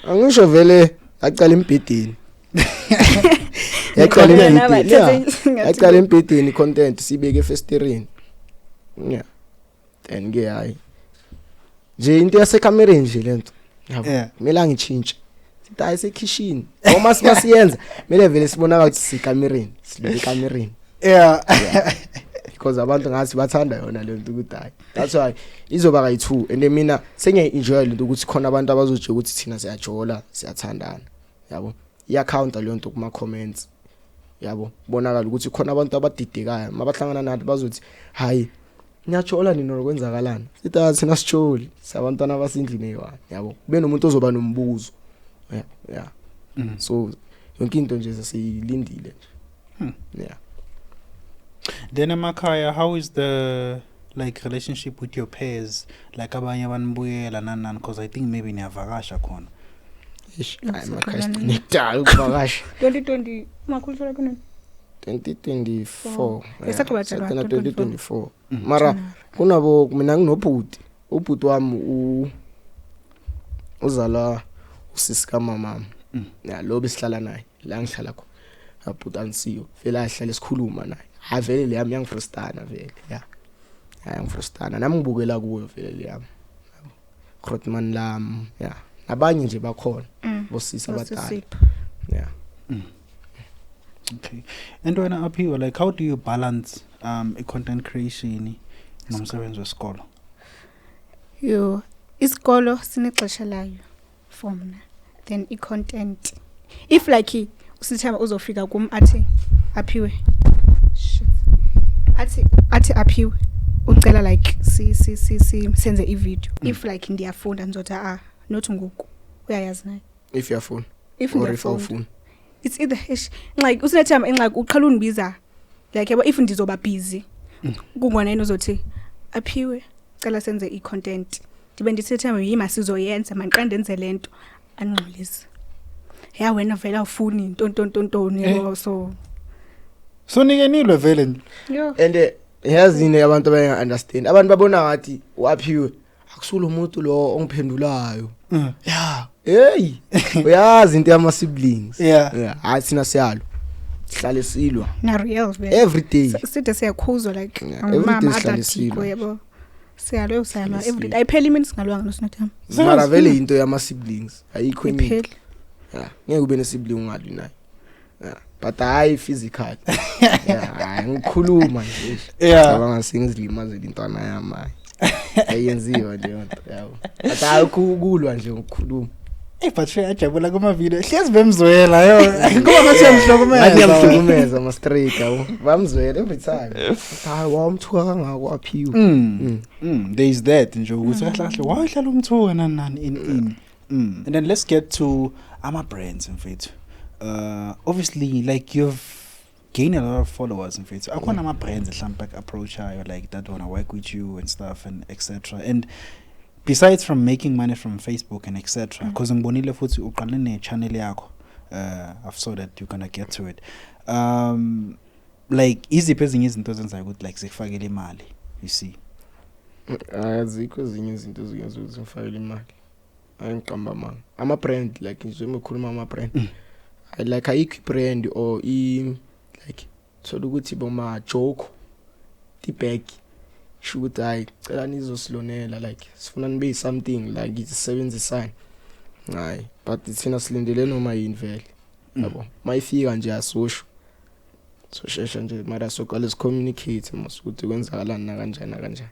Angisho vele aqala embedeni. Aqala embedeni content sibeke efestereni. Yeah. Then ke hayi. Nje into yasekamereni nje lento. Yabo. Kumele ngichintshe. Sithi ayisekitchen. Uma siyenza, mele vele sibona ukuthi sikamereni, sibeke kamereni. Yeah. Because abantu ngathi bathanda yona lento ukuthi hayi. That's why izoba kayi2 and mina sengiyenjoy lento ukuthi khona abantu abazoje ukuthi thina siyajola, siyathandana. Yabo. Iya counter lento kuma comments. Yabo. Bonakala ukuthi khona abantu abadidekayo, mabahlangana nathi bazothi hayi niyajola nini nokwenzakalana. Sithi thina sijoli, sabantwana abasindlini eyiwani. Yabo. Kube nomuntu ozoba nombuzo. Yeah. So yonke into nje sesiyilindile nje. Yeah. Then Makaya, how is the like relationship with your peers? Like abanye abanibuyela nani because I think maybe niyavakasha khona. I'm a Christ nectar ukuvakasha. 2020 makhulula kuna 2024. Esaqhubeka 2024. Mara kunabo mina nginobhuti. Ubhuti wami uzala usisika mama. Ya lo besihlala naye la ngihlala khona. Abhuti ansiyo. Vele ahlala esikhuluma naye. Avele le yami yangifrustana vele. Yeah. hayi ngifrustana nami ngibukela kuyo vele yami Grootman lam yeah abanye nje bakhona bosisa abadala yeah okay and wena aphiwe like how do you balance content creation nomsebenzi wesikolo yo isikolo sinexesha layo for mina then i-content if like usithama uzofika kum athi aphiwe athi aphiwe ucela like senze i-video if like ndiyafunda nzotha not ngoku uyayazi naye if yafuna if or if awufuna it's either like usinathama like uqhala unibiza like yabo if ndizoba busy kungona yena uzothi aphiwe cela senze i-content ndibe ndisethama yima sizoyenza manqande enze lento angxolisa ya wena vela ufuni ntontontoni yabo so nikenilwe vele yo and yazini abantu abaya understand abantu babona ngathi waphiwe akusulo umuntu lo ongiphendulayo yeah hey uyazi into yama siblings yeah athina siyalo sihlale silwa na real vele every day sithe siyakhuzwa like mama atatiko yabo siyalo every day ayipheli imini singalwanga nosinathama mara vele into yama siblings ayikho imini ipheli yeah ngeke ube nesibling ungalwi naye yeah but hayi physical yeah ngikhuluma nje cabanga singizilimaze intwana yami ayenziwa leyo nto yabo but akukulwa nje ukukhuluma but ajabula kuma video hlezi bemzwela yo kuba ngathi yamhlokomeza ngiyamhlokomeza ma straight yabo bamzwela every time hayi wamthuka kangako aphiwe there is that nje ukuthi kahle wahlala umthuka nani in and then let's get to ama brands mfethu obviously like you've gained a lot of followers mfethu akhona ama brands mhlawumbe approach ayo like that wanna work with you and stuff and etc and besides from making money from Facebook and etc because ngibonile futhi uqale ne channel yakho I've saw that you're going to get to it like iziphi ezinye izinto ezenzayo ukuthi like zifakele imali you see azikho ezinye izinto eziyenza ukuthi ngifakele imali angiqamba manga ama brand like nje ukukhuluma ama brand I like a brand or like so ukuthi boma joke the bag should I cela nizosilonela like sifuna nibe something like isebenzisana hayi but thina silindele noma yini vele yabo mayifika nje asosho so shesha nje mara soqala communicate masukuthi kwenzakalani na kanjani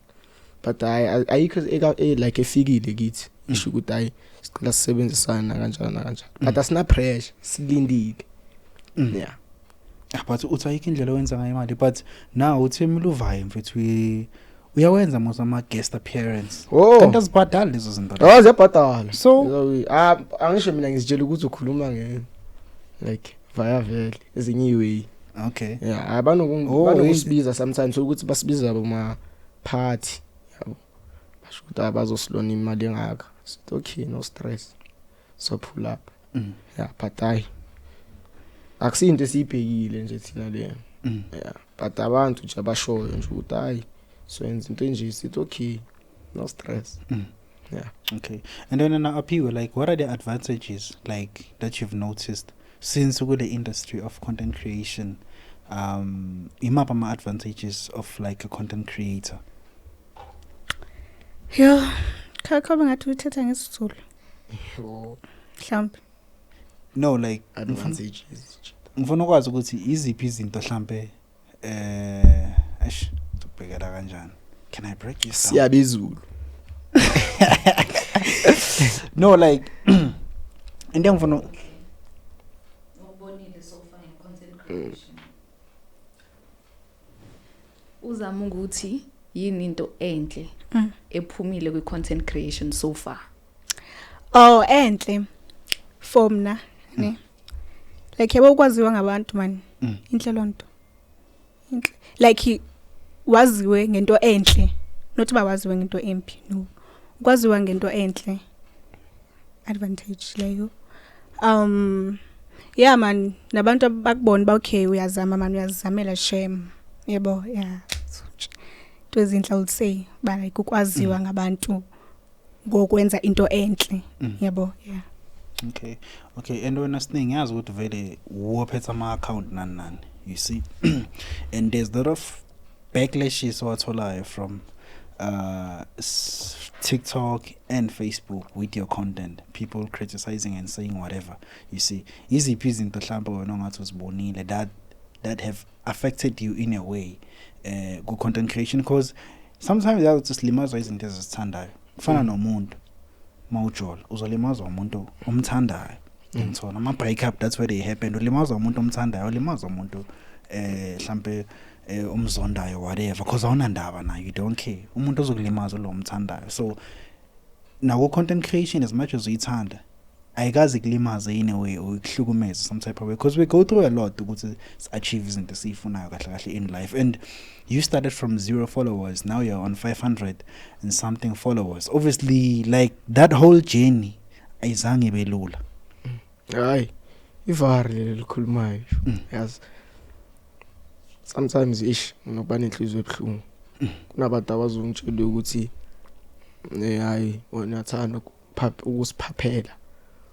but ayikho like efikile kithi isho ukuthi hayi sicela sisebenzisana kanjani but asina pressure silindile yeah but uthi ayikho indlela owenza ngayo imali but now uthemile uvaye mfethu uyawenza mos ama guest appearance kanti azibhadala lezo zinto ziyabhadala so angisho mina ngizitshela ukuthi ukhuluma like via vele ezinye iway okay yeah abanokusibiza sometimes ukuthi basibiza boma party yabo basho ukuthi abazosilona imali engaka okay no stress so pull up yeah but akusinto esibhekile nje thina le yeah but abantu nje abashoyo nje ukuthi hayi so yenza into nje sithi okay no stress yeah okay and then appeal like what are the advantages like that you've noticed since we're the industry of content creation imapha ama advantages of like a content creator yeah khaba ngathi uthetha ngesizulu mhlawumbe no like advantages ngifuna ukwazi ukuthi iziphi izinto mhlambe ubhekela kanjani can I break you down siyabezulu no like into ngifuna ubonile so far in content creation uzama ukuthi yini into enhle ephumile kwi content creation so far enhle for mina ne like yabo ukwaziwa ngabantu man inhle lonto inhle like waziwe ngento enhle not bawaziwe ngento empi no ukwaziwa ngento enhle advantage leyo yeah man nabantu bakubona ba okay uyazama man uyazamela shame yebo yeah to ezinhle I would say ba like ukwaziwa ngabantu ngokwenza into enhle yebo yeah okay and when asithing yazi ukuthi vele wophetha ama account nani you see and there's a lot of backlashes watholayo from TikTok and Facebook with your content, people criticizing and saying whatever, you see, easy peasy into that have affected you in a way, good content creation, because sometimes that just limazo isn't as standard. Fana no mundo, mawujol, uzolimazo umuntu umthandayo. And so ama breakup, that's where they happen. Ulimazo umuntu umthandayo, ulimazo umuntu mhlambe umzondayo whatever, because awunandaba na, you don't care. Umuntu ozokulimaza lo umthandayo. So now content creation, as much as uyithanda, ayikazi kulimaza in a way or ukuhlukumeza some type of way, because we go through a lot to achieve izinto sifunayo kahle kahle in life. And you started from 0 followers, now you're on 500 and something followers. Obviously, like that whole journey ayizange belula. Hayi, ivari likhulumayo. Yes. Sometimes ngoba nenhliziyo ebuhlungu. Kunabantu abazongitshela ukuthi hayi wena uyathanda ukusiphaphela.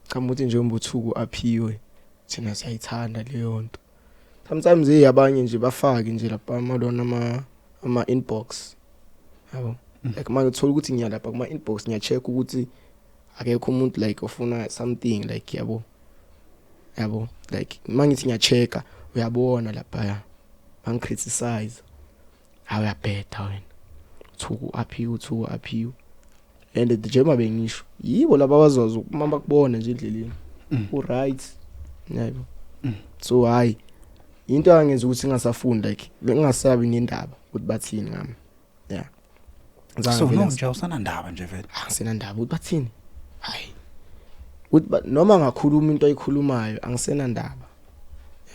Kamuthi nje umbuthuku aphiwe. Thina siyayithanda leyo nto. Sometimes abanye nje bafake nje lapha amalona ama inbox. Yabo. Like manje uthola ukuthi ngiyalapha kuma inbox ngiyacheck ukuthi akekho umuntu like ofuna something like yabo. Like mangithi ngiyachecka uyabona lapha bangicriticize. Awuyabhetha wena. Uthuku aphiwe. And the jema bengisho yibo laba bazazi uma bakubona nje endleleni. Right. Yabo. So hayi into angenza ukuthi ngingasafunda like bengasabi nendaba ukuthi bathini ngami. Yeah. So no nje usana ndaba nje vele. Angisena ndaba ukuthi bathini. Hayi. Ukuthi noma ngakhuluma into ayikhulumayo angisena ndaba.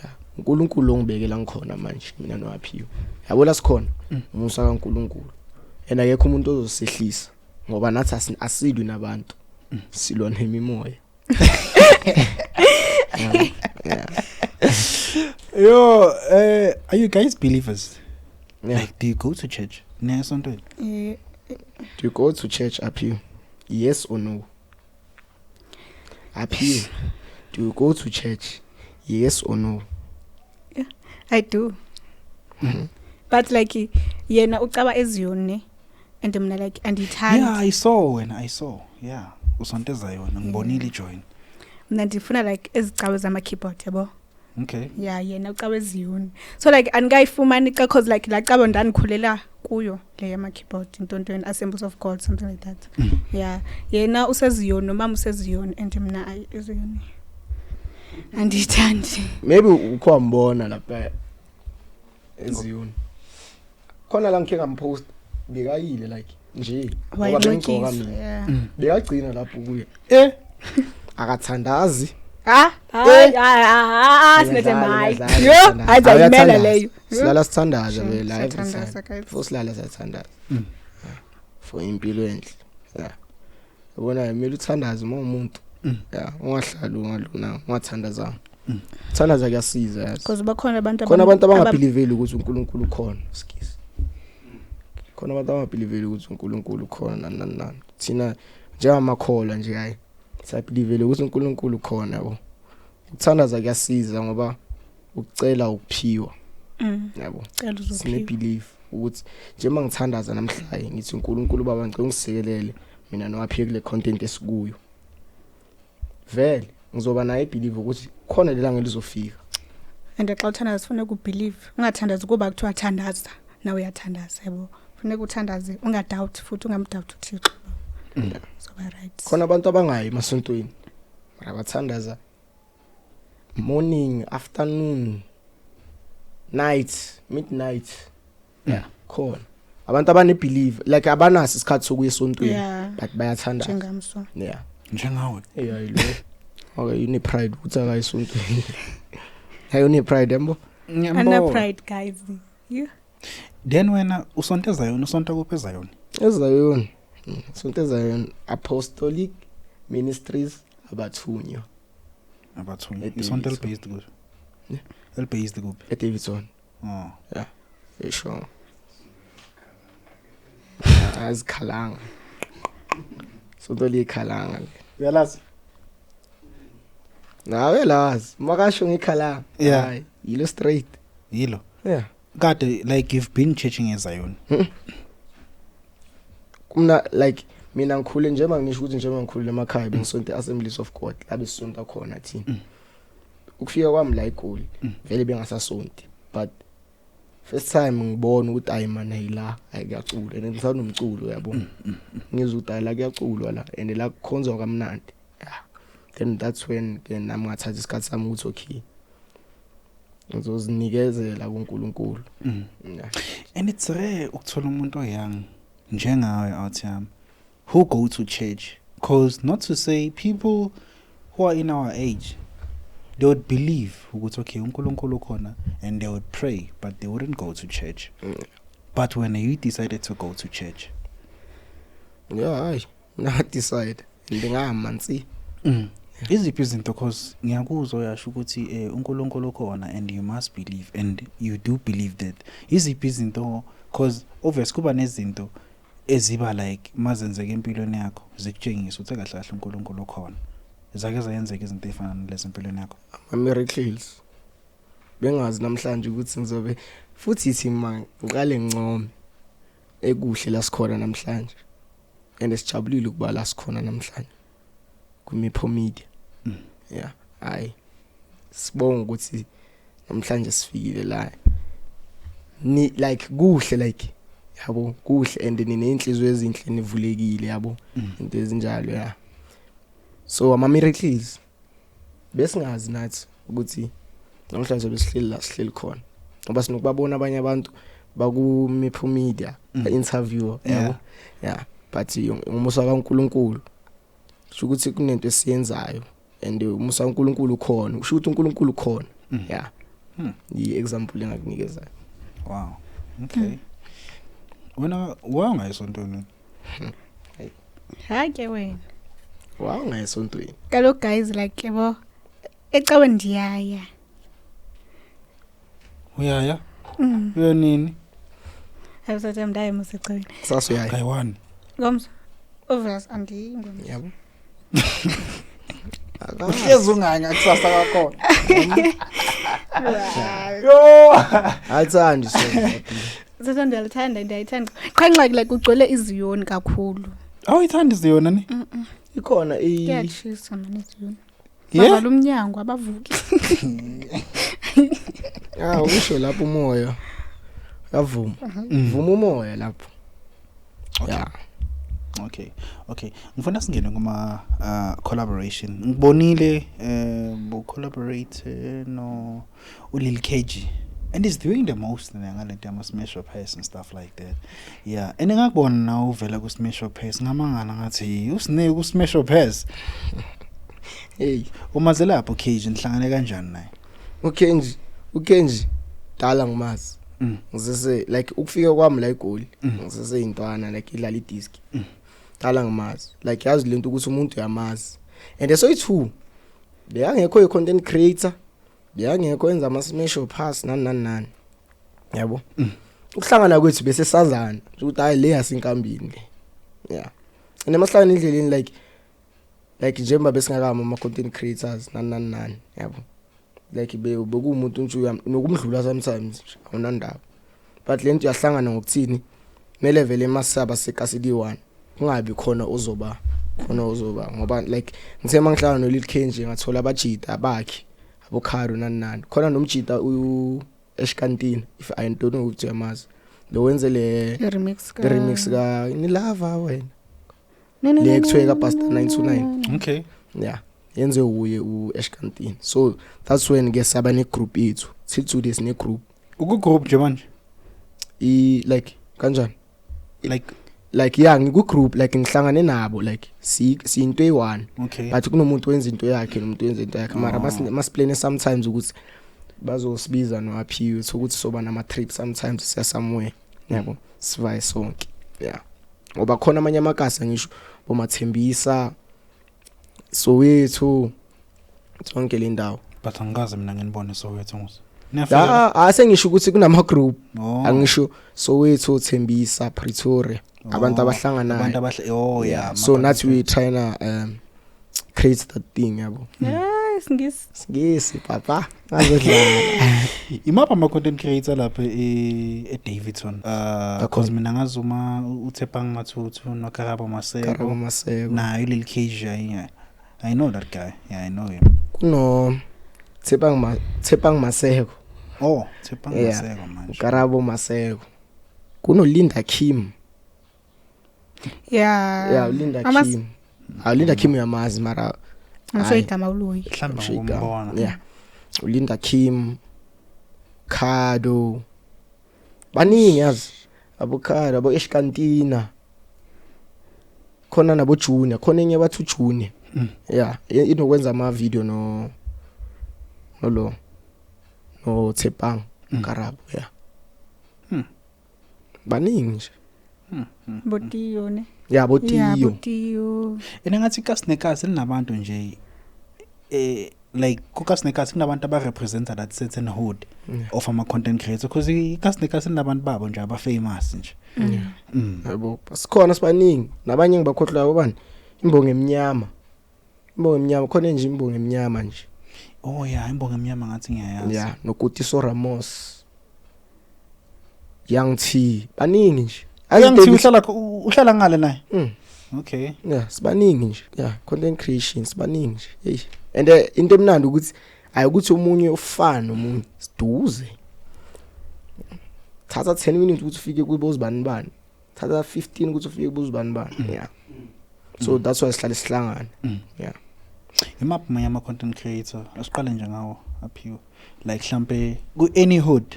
Yeah. uNkulunkulu ongibekela ngikhona manje mina noaphiwe. Yabo la sikhona umusa kaNkulunkulu. And akekho umuntu ozosihlisa ngoba nathi asidwi nabantu. Silwa nemimoya. Yeah. Yo, are you guys believers? Yeah. Like, do you go to church? Yeah. Do you go to church up here? Yes or no? Up here. Do you go to church? Yes or no? Yeah, I do. But like yena ucaba eziyoni and mina like andithandi. Yeah, I saw. Yeah. Usonteza yona ngibonile join. Mina ndifuna like ezicawe zama keyboard yabo. Okay. Yeah, yena ucawe eziyoni. So like angayifumani because like la caba ndanikhulela kuyo le yama keyboard intontweni Assemblies of God, something like that. Yeah, yena useziyoni nomama useziyoni and mina eziyoni. Andithandi. Maybe ukhwambona lapha eziyoni. Khona la ngike ngampost ngikayile like nje ngoba bengcoka mina. Bekagcina lapho kuye. Akathandazi. Sinethe mic. Yo, ayayimela leyo. Silala sithandaza be live. Fosilala sithandaza. For impilo enhle. Yeah. Ubona kumele uthandaze uma umuntu. Yeah, ungahlali ungaluna, ungathandaza. Thandaza kuyasiza yazi. Because bakhona abantu abangabelieveli ukuthi uNkulunkulu ukhona. Skisi. Khona abantu abangabelieveli ukuthi uNkulunkulu ukhona nani. Thina njengamakholwa nje hayi. Siyabelievele ukuthi uNkulunkulu ukhona yabo. Ukuthandaza kuyasiza ngoba ukucela ukuphiwa. Yabo. Sine believe ukuthi njengoba ngithandaza namhlanje ngithi uNkulunkulu baba ngicela ungisekelele mina noaphiwe kule content esikuyo. Vele ngizoba naye believe ukuthi khona lelanga elizofika. And xa uthandaza ufuna ukubelieve, ungathandazi kuba kuthiwa thandaza nawe uyathandaza yabo. Funeka uthandaze ungadoubt futhi ungamdoubt uThixo. So right. Khona abantu abangayi emasontweni. Mara bathandaza morning, afternoon, night, midnight. Yeah, khona. Abantu abane believe like abanasi isikhathi sokuya esontweni but bayathandaza. Njengamso. Yeah. Njengawe. Yeah, lo. Okay, you need pride ukuthi akayisontweni. Hayi une pride yambo? Ana pride guys. You. Then wena usonteza yona, usonta kupheza yona. Ezayona. Sonteza yona Apostolic Ministries abathunywa. Isonta based good. Yeah. Based good. At Davidson. Oh. Yeah. Sure. As Kalanga. Sontoli Kalanga. Uyalazi? Uyalazi. Makasho ngikhalanga. Yeah. Yilo straight. Yilo. Yeah. God, like you've been churching in Zion. kumna like mina ngikhule njengoba ngisho ukuthi njengoba ngikhulile emakhaya bengisonto Assemblies of God la besonto khona thina ukufika kwami la eGoli vele bengasasonti but first time ngibona ukuthi ayi man ayila ayiyacula and ngisana umculo yabo ngizwe ukuthi ayila kuyaculwa la and la kukhonzwa kamnandi yeah then that's when ke nami ngathatha isikhathi sami ukuthi okay ngizozinikezela kuNkulunkulu yeah. And it's rare ukuthola umuntu oyang njengawe out yami who go to church, because not to say people who are in our age, they would believe ukuthi okay uNkulunkulu khona and they would pray but they wouldn't go to church. But when you decided to go to church, yeah, I decided ngingamanzi iziphi izinto because ngiyakuzwa uyasho ukuthi uNkulunkulu khona and you must believe and you do believe that iziphi izinto because obviously kuba nezinto eziba like mazenzeke empilweni yakho zikutshengisa ukuthi kahle kahle uNkulunkulu khona zake zayenzeka izinto ezifana nalezi empilweni yakho miracles bengazi namhlanje ukuthi ngizobe futhi ithi man uqale ngcome ekuhle la sikhona namhlanje and sijabulile ukuba la sikhona namhlanje kuMipho Media yeah hayi sibonga ukuthi namhlanje sifikile la ni like kuhle like yabo kuhle and ninenhliziyo ezinhle nivulekile yabo into ezinjalo yeah so ama miracles besingazi nathi ukuthi namhlanje besihleli la sihleli khona ngoba sinokubabona abanye abantu bakuMipho Media interview yabo yeah but umusa kaNkulunkulu usho ukuthi kunento esiyenzayo and umusa kaNkulunkulu khona usho ukuthi uNkulunkulu khona yeah i example engakunikeza. Wow, okay. Wena wangayisontweni hake wena wangayisontweni kaloku guys like yabo ecawe ndiyaya uyaya uya nini ayisathe mndaye musecaweni saso yayi kayi1 ngomso obvious andingomso yabo uhlezi unganga kusasa kakhona yo ayithandi so Zitha ndiyayithanda qhanqa like ugcwele iziyoni kakhulu awuyithanda iziyona ni ikhona kuyashisa manje iziyoni yeah baba lumnyango abavuki ah usho lapho umoya yavuma vuma umoya lapho yeah okay ngifuna singene kuma collaboration ngibonile bo collaborate no uLil KG and he's doing the most ngalento ama Smash Up Pass and stuff like that yeah and ngakubona na uvela ku Smash Up Pass ngamangala ngathi usine ku Smash Up Pass hey umaze lapho KG nihlangane kanjani naye uKenji dala ngimazi ngizese like ukufika kwami la eGoli ngizese intwana like idlala idisk dala ngimazi like yazi lento ukuthi umuntu uyamazi and so it's who beyangekho i-content creator beyangekho enza ama Smash Up Pass nani yabo ukuhlangana kwethu bese sazana ukuthi hayi le yasinkambini le yeah and emahlangana indleleni like njengoba besingakama ama content creators nani yabo like bekumuntu nje nokumdlula sometimes awunandaba but lento yahlangana ngokuthini mele vele emasaba seKasidi 1 kungabi khona ozoba ngoba like ngithe mangihlangana noLil KG ngathola abajita bakhe abokharo nani khona nomjita uEshkantini if I don't know ukuthi yamazi lo wenze le remix ka ni lava wena le ekuthiwa Pastor 929 okay yeah yenze uye uEshkantini so that's when ke saba ne group yethu till today sine group uku-group nje manje like kanjani like yeah ngiku group like ngihlangane nabo like into eyi1 okay but kunomuntu wenza into yakhe nomuntu wenza into yakhe mara masiplan sometimes ukuthi bazosibiza noaphiwe ukuthi soba nama trip sometimes siya somewhere yabo sivaye sonke yeah ngoba khona amanye amakasi ngisho bomathembisa Soweto zonke le ndawo but angikaze mina nginibone Soweto musa asengisho ukuthi kunama group angisho Soweto Thembisa Pretoria abantu abahlanganayo abantu yeah so nathi we trying to create that thing yabo Singisi papa ngazodlala imapha ama content creator lapha eDavidson because mina ngazuma uThepang Mathuthu noKarabo Maseko nayo Lil KJ I know that guy. Yeah, I know him. Kuno Thepang Maseko. Oh, Thepang Maseko manje. Karabo Maseko. Kuno Linda Kim. Yeah, Linda Kim. Linda Kim uyamazi mara ngisho igama uloyi. Mhlamba ngombona. Yeah. Linda Kim, Kado. Baningi yazi. Abokado, abo Eskantina. Khona nabo Junior, khona enye bathu Junior. Yeah, inokwenza ama video no Thepang Karabo, yeah. Baningi nje. Botiyo ne. Yeah, Botiyo. Yeah, Botiyo. Engathi kaSnekas linabantu nje like kukaSnekas kunabantu aba represent that certain hood of ama content creators because kaSnekas linabantu babo nje aba famous nje. Yabo, sikhona sibaningi nabanye ngibakhohlwa ubani imbongo emnyama. Imbongo emnyama khona nje imbongo emnyama nje. Oh yeah, imbongo emnyama ngathi ngiyayazi. Yeah, noKutiso Ramos. Young T, baningi nje. Young T uhlala ngale naye. Okay. Yeah, sibaningi nje. Yeah, content creation sibaningi nje. Hey. And into emnandi ukuthi ayikuthi umunye ufana nomunye siduze. Thatha 10 minutes ukuthi ufike kubozibani bani. Thatha 15 ukuthi ufike kubozibani bani. Yeah. So that's why sihlala sihlangana. Yeah. Imaphi manje ama content creator asiqale nje ngawo aphiwe like mhlambe ku any hood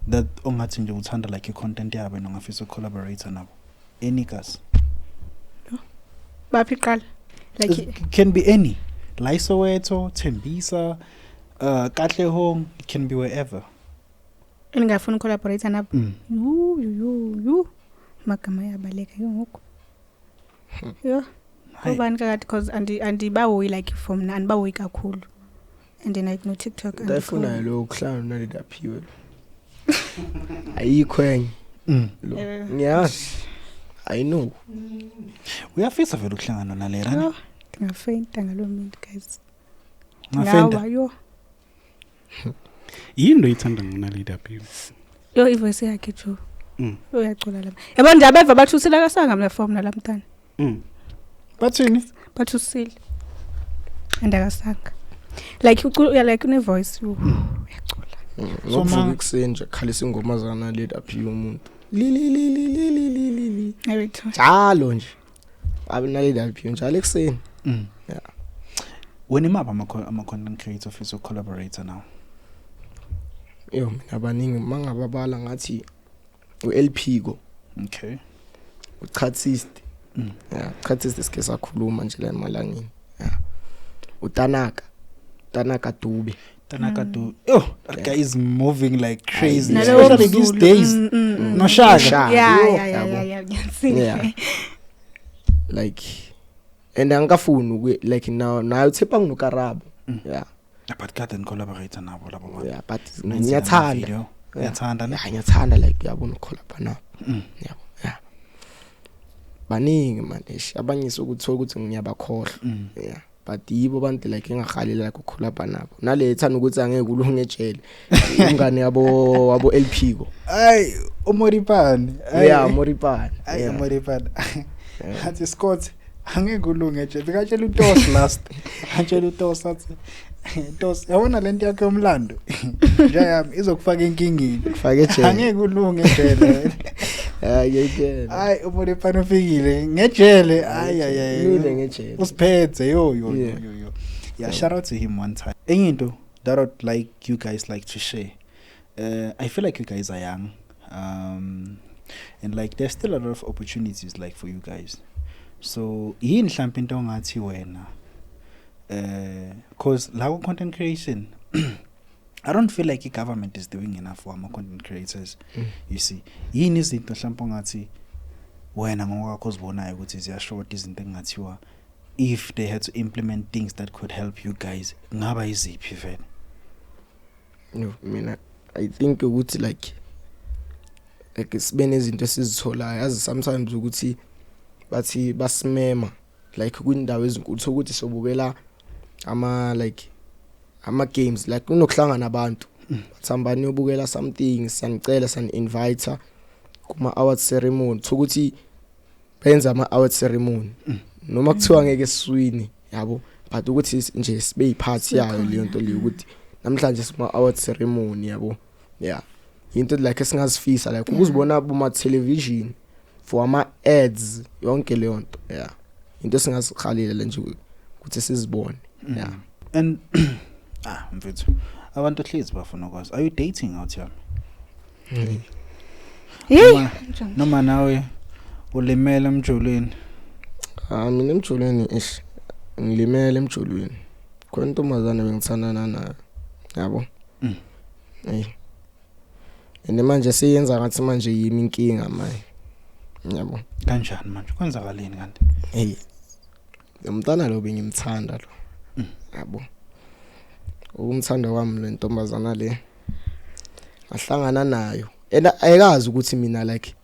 that ongathi nje uthanda like i-content yabo nongafisa ucollaborate nabo any guys baphi qala like it can be any Soweto, Tembisa, Katlehong, it can be wherever ngafuna collaborate nabo you magama yabaleka yonke yo Kubani kathi cause andi bawo like from na andibawo kakhulu and then like no TikTok and ndafuna lo kuhlala nalidaphiwe ayikho enye ngiyazi I know uyafisa vele ukuhlangana nalera ngafenta ngalomuntu guys ngafenta yo yini oyithanda ngonalidaphiwe yo ivoice yakhe jo uyacula lapha yabo nje abeva bathusela kasanga mla form nalamntana bathini bathusile andakasanga like ucula like une voice uyacula so manje kusenje khalisa ingoma zana lidaphiwe umuntu li njalo nje abinalidaphiwe njalo ekseni yeah when imapha ama content creator ofisa collaborator now yo mina baningi mangababala ngathi uLPgo okay uChatsist yeah Chatsist sikhe sakhuluma nje la emalangeni yeah uTanaka Dube oh that guy is moving like crazy especially these days no shaka yeah like and angafuni like now Thepang noKarabo yeah but God and collaborator nabo labo yeah but ngiyathanda ngiyathanda like yabona ukholapha nabo yabo yeah baningi manesh abanye sokuthola ukuthi ngiyabakhohlwa yeah but yibo abantu like engahalela ukukholapha nabo nalethana ukuthi angeke ulunge ejele ingane yabo LPgo ay uMoripani yeah Moripani ay Moripani athi Scott angeke ulunge ejele bekatshela uTos last atshela uTos athi Ntos yabona lento yakhe yomlando nje yami izokufaka enkingeni kufaka ejele angeke ulunge ejele ayeke ay uMoripani ufikile ngejele ay lule ngejele usiphethe yo yeah shout out to him one time into that I'd like you guys like to share I feel like you guys are young and like there's still a lot of opportunities like for you guys so yini mhlawumbe into ongathi wena cause la content creation I don't feel like the government is doing enough for our content creators you see yini izinto mhlawumbe ongathi wena ngokwakho uzibonayo ukuthi ziya short izinto engathiwa if they had to implement things that could help you guys ngaba iziphi vele no mina I think ukuthi like sibene izinto esizitholayo yazi sometimes ukuthi bathi basimema like kwindawo ezinkulu sokuthi sobukela ama like ama games like kunokuhlangana abantu bathambani yobukela something siyanicela san-invite kuma award ceremony ukuthi benza ama award ceremony noma kuthiwa ngeke siswini yabo but ukuthi nje sibe yiphathi yayo leyo nto leyo ukuthi namhlanje sima award ceremony yabo yeah into like esingazifisa like ukuzibona boma television for ama ads yonke leyo nto yeah into singazikhalela nje ukuthi sizibone yeah and mfethu abantu hlezi bafuna ukwazi are you dating out here noma nawe ulimele emjolweni mina emjolweni ngilimele emjolweni kwentomazana bengithandana nayo yabo ene manje siyenza ngathi manje yimi inkinga manje yabo kanjani manje kwenzakaleni kanti umntana lo bengimthanda lo yabo umthanda kwami le ntombazana le ahlangana nayo ayikazi ukuthi mina like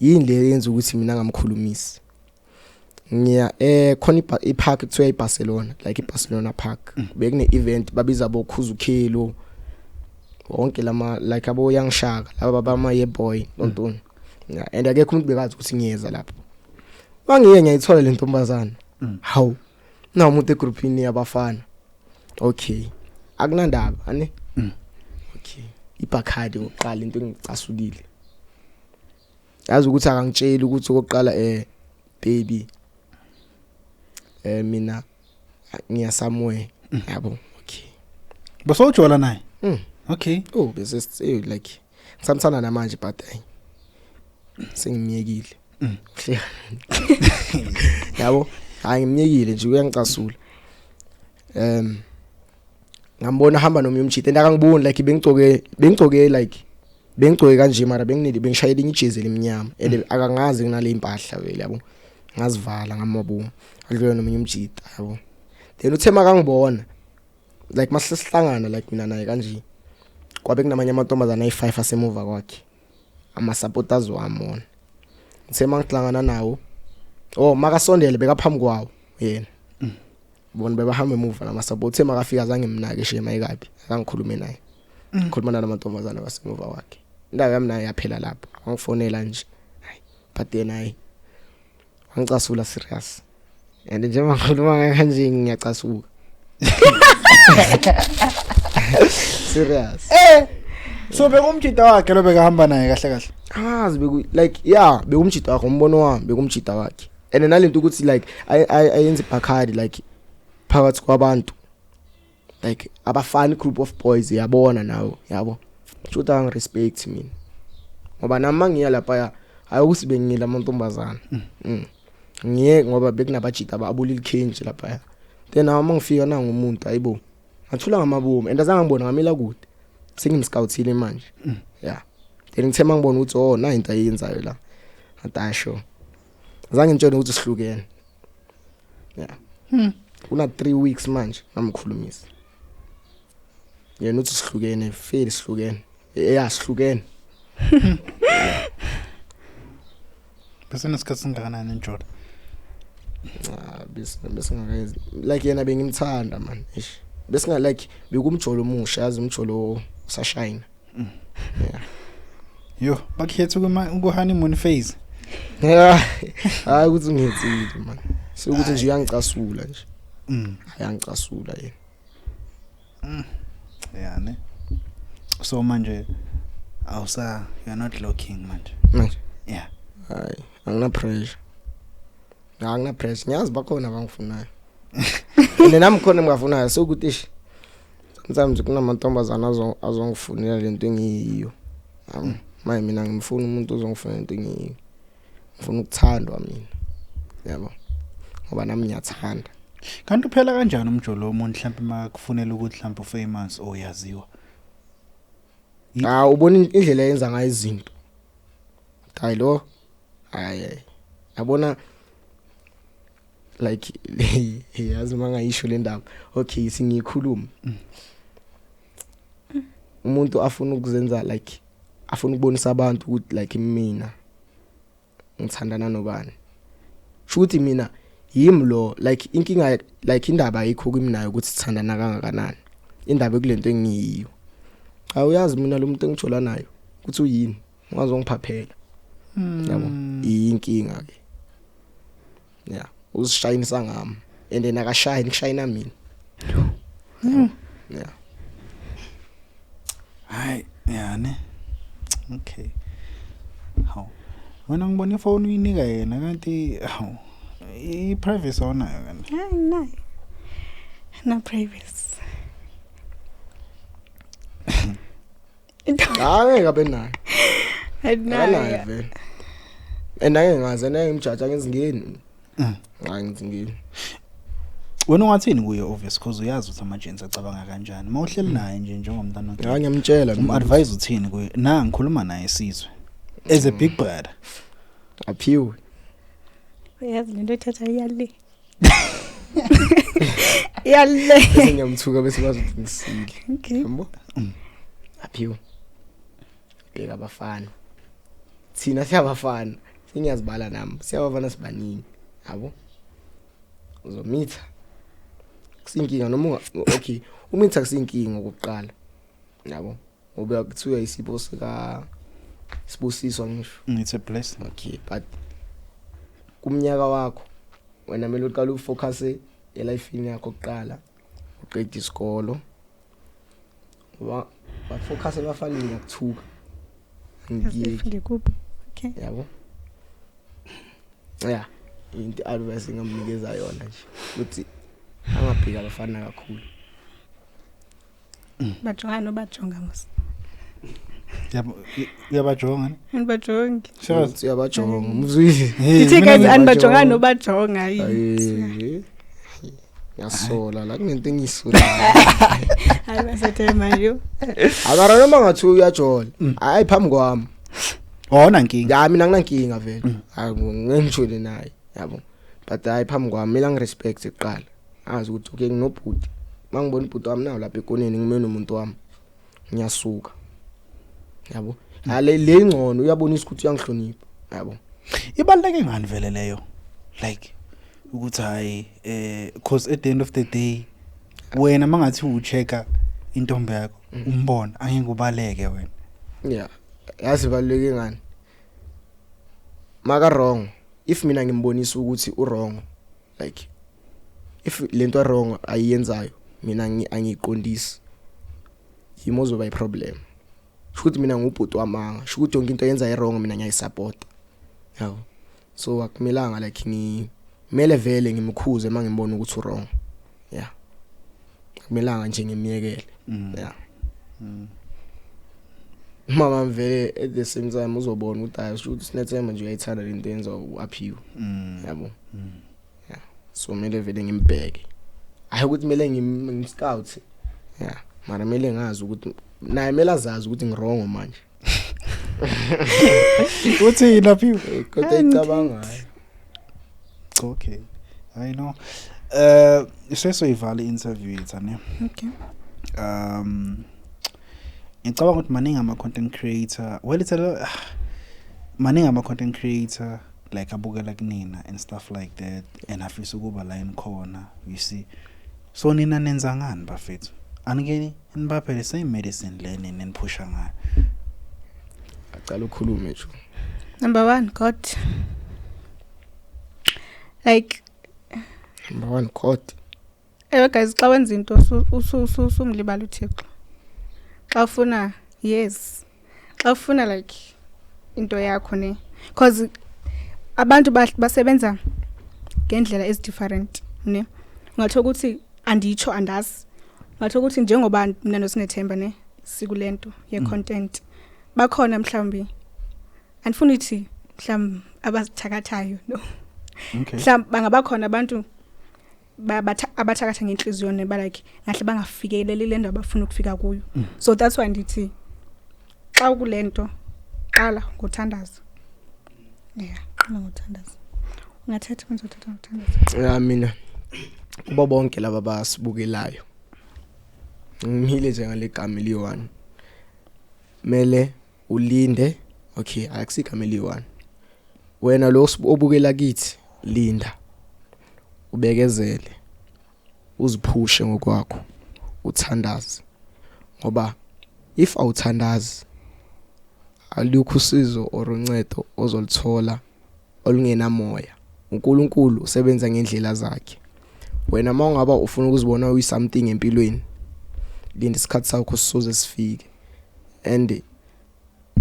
yini le yenza ukuthi mina ngamkhulumisi ngiya khona ipark kuthiwa eBarcelona like iBarcelona park bekune event babiza bokhuza ukhelo wonke lama like abo young shaka laba bama ye boy nontoni yeah and akekho umuntu bekazi ukuthi ngiyeza lapho bangiye ngiyithola le ntombazana how na umuntu egroupini yabafana okay akunandaba ane okay iBacardi oqala into engicasukile yazi ukuthi akangitshela ukuthi oqala baby mina ngiyasamwe yabo okay basojola naye okay bese like samthana namanje but sengimiyekile yabo ngimiyekile nje uyangicasula ngambona hamba nomnye umchithe ndakangiboni like bengigcoke like bengigcoke kanje mara bengishayela ijezi elimnyama akangazi kunale impahla vele yabo ngazivala ngamabomu adlula nomnye umchitha yabo then uthema kangibona like masisihlangana like mina naye kanje kwabe kunamanye amantombazana ayi5 asemuva kwakhe ama supporters wamona uthema ngihlangana nawo makasondele bekaphambi kwawo yena bona bebahamba emuva nama support uthema kafika zange mnake shema ekabi akangikhulume naye khuluma namantombazana basemuva kwakhe indawo yami naye yaphela lapho angifonela nje but yena hayi angicasula serious and nje mangikhuluma kanje ngiyacasuka serious so bekumjita wakhe lo bekahamba naye kahle kahle like yeah bekumjita wakhe umbono wami bekumjita wakhe and nalento ukuthi like ayenze Bacardi like phakathi kwabantu like abafana group of boys yabona nawo yabo should I respect mina ngoba nami ngiya lapha ayukuthi bengila amantombazana ngiye ngoba bekunabajita ababulile change lapha then nami ngifika na ngumuntu ayibo ngathula ngamabomu andazange ngibona ngamela kude sengimscouthile manje yeah then ngithema ngibona ukuthi na into ayenzayo la atasho zange ngitshela ukuthi sihlukene yeah una 3 weeks manje ngamkhulumisa yena uthi sihlukene fail sihlukene sihlukene bese nesikhathi singakanani njalo bese ngakayenzi like yena bengimthanda man bese nga like bekumjolo omusha yazi umjolo usashine yeah yo bakhetha ku honeymoon phase hayi ukuthi ngiyenzile man sokuthi nje uyangicasula nje ayangicasula yena yeah ne so manje you're not looking manje yeah hayi angina pressure ngiyazi bakhona abangifunayo nami khona engafunayo sokuthi ish sometimes kunamantombazana azongifunela lento engiyiyo manje mina ngimfuna umuntu ozongifunela lento engiyiyo ngifuna ukuthandwa mina yabo ngoba nami ngiyathanda kanti uphela kanjani umjolo womuntu mhlawumbe makufunela ukuthi mhlawumbe ufamous oyaziwa ubona indlela yenza ngayo izinto hayi lo yabona like yazi mangayisho le ndaba okay singikhuluma umuntu afuna ukuzenza like afuna ukubonisa abantu ukuthi like mina ngithandana nobani futhi mina yimi lo like inkinga like indaba ayikho kimi nayo ukuthi sithandana kangakanani indaba ekulento engiyiyo awuyazi mina lo muntu engijola nayo ukuthi uyini ungazongiphaphela yabo inkinga ke yeah uzishayinisa ngami and then akashayini kushayina mina yeah hayi yeah ne okay haw wena ngibona ifone uyinika yena kanti haw i-privacy onayo kanti hayi nayo na privacy hayi ngabe nayo ayinayo vele andake ngaze nayimjaja ngezingeni hayi ngizingeni wena ungathini kuye obvious because uyazi ukuthi ama-agents acabanga kanjani mawuhleli naye nje njengomntana hayi ngiyamtshela advise uthini kuye na ngikhuluma naye sizwe as a big brother aphiwe uyazi lento ethatha iyale iyale bese ngiyamthuka bese bazothi ngisile okay yabo aphiwe bheka abafana thina siyabafana singiyazibala nami siyabafana sibaningi yabo uzomitha kusinkinga noma okay umitha kusinkinga okokuqala yabo ngoba kuthiwa isipho sika sibusiswa ngisho it's a blessing okay but kumnyaka wakho wena mele uqala ufocus elifini yakho oqala uqeda isikolo wa focus ebafanele ukuthuka ngikubo okay yabo yeah into advice ngamnikeza yona nje ukuthi angabheka abafana kakhulu bajonga nobajonga mos yabo uyabajonga anibajongi Shuthi uyabajonga umzwile ithi guys anibajonga nobajonga yasola la kunento engisula hayi basethe manje akara noma ngathi uyajola hayi phambi kwami ona nkinga ya mina nginankinga vele ngengijole naye yabo but hayi phambi kwami mina ngirespect eqala azi ukuthi okay nginobhuti mangibona ubhuti wami nawo lapha ekoneni ngimene umuntu wami ngiyasuka yabo le ngcono uyabonisa ukuthi uyangihlonipha yabo ibaluleke ngani vele leyo like ukuthi hayi because at the end of the day wena mangathi uchecka intombi yakho umbona angeke ubaleke wena yeah yazi baluleke ngani maka wrong if mina ngimbonisa ukuthi u wrong like if lento wrong ayiyenzayo mina angiqondisi imozoba iproblem futhi mina ngubhuti wamanga ukuthi yonke into yenza wrong mina ngiyayisupport yabo so akumelanga like ngimele vele ngimkhuze mangibona ukuthi u wrong yeah akumelanga nje ngimiyekele yeah mama vele at the same time uzobona ukuthi hayi ukuthi sinethema nje uyayithanda lento yenza uaphiwe yabo yeah so mele vele ngimbheke hayi ukuthi mele ngimscout yeah mara mele ngazi ukuthi naye mele azazi ukuthi ngirong manje uthi laphiwe kodwa icabangayo okay I know isesoyivala interview ithane okay ngicabanga ukuthi maningi ama content creator maningi ama content creator like abukela kunina and stuff like that and afisa ukuba la khona you see so nina nenza ngani bafethu anike nibaphe the same medicine learning and pusha ngayo acala ukukhulume nje number 1 God like number 1 God guys xa wenza into usumlibala uThixo xa ufuna yes xa ufuna like into yakho ne because abantu basebenza ngendlela ezi different ne ngatho ukuthi anditsho andazi ngatho ukuthi njengoba mina noSinethemba ne sikulento ye content bakhona mhlambi andifuna ithi mhlambi abasithakathayo no okay mhlambi bangabakhona abantu abathakatha ngenhliziyo ne ba like ngahle bangafikeleli le ndaba bafuna ukufika kuyo so that's why ndithi xa kulento qala ngothandaza yeah qala ngothandaza ungathetha ngizothatha ngothandaza ya mina kuba bonke laba basibukelayo ngimile nje ngale gama eli1 mele ulinde okay akusigama eli1 wena lo obukela kithi linda ubekezele uziphushe ngokwakho uthandaze ngoba if awuthandazi alukho usizo or uncedo ozolithola olungena moya uNkulunkulu usebenza ngendlela zakhe wena mawungaba ufuna ukuzibona uyi something empilweni linda isikhathi sakho sisoze sifike and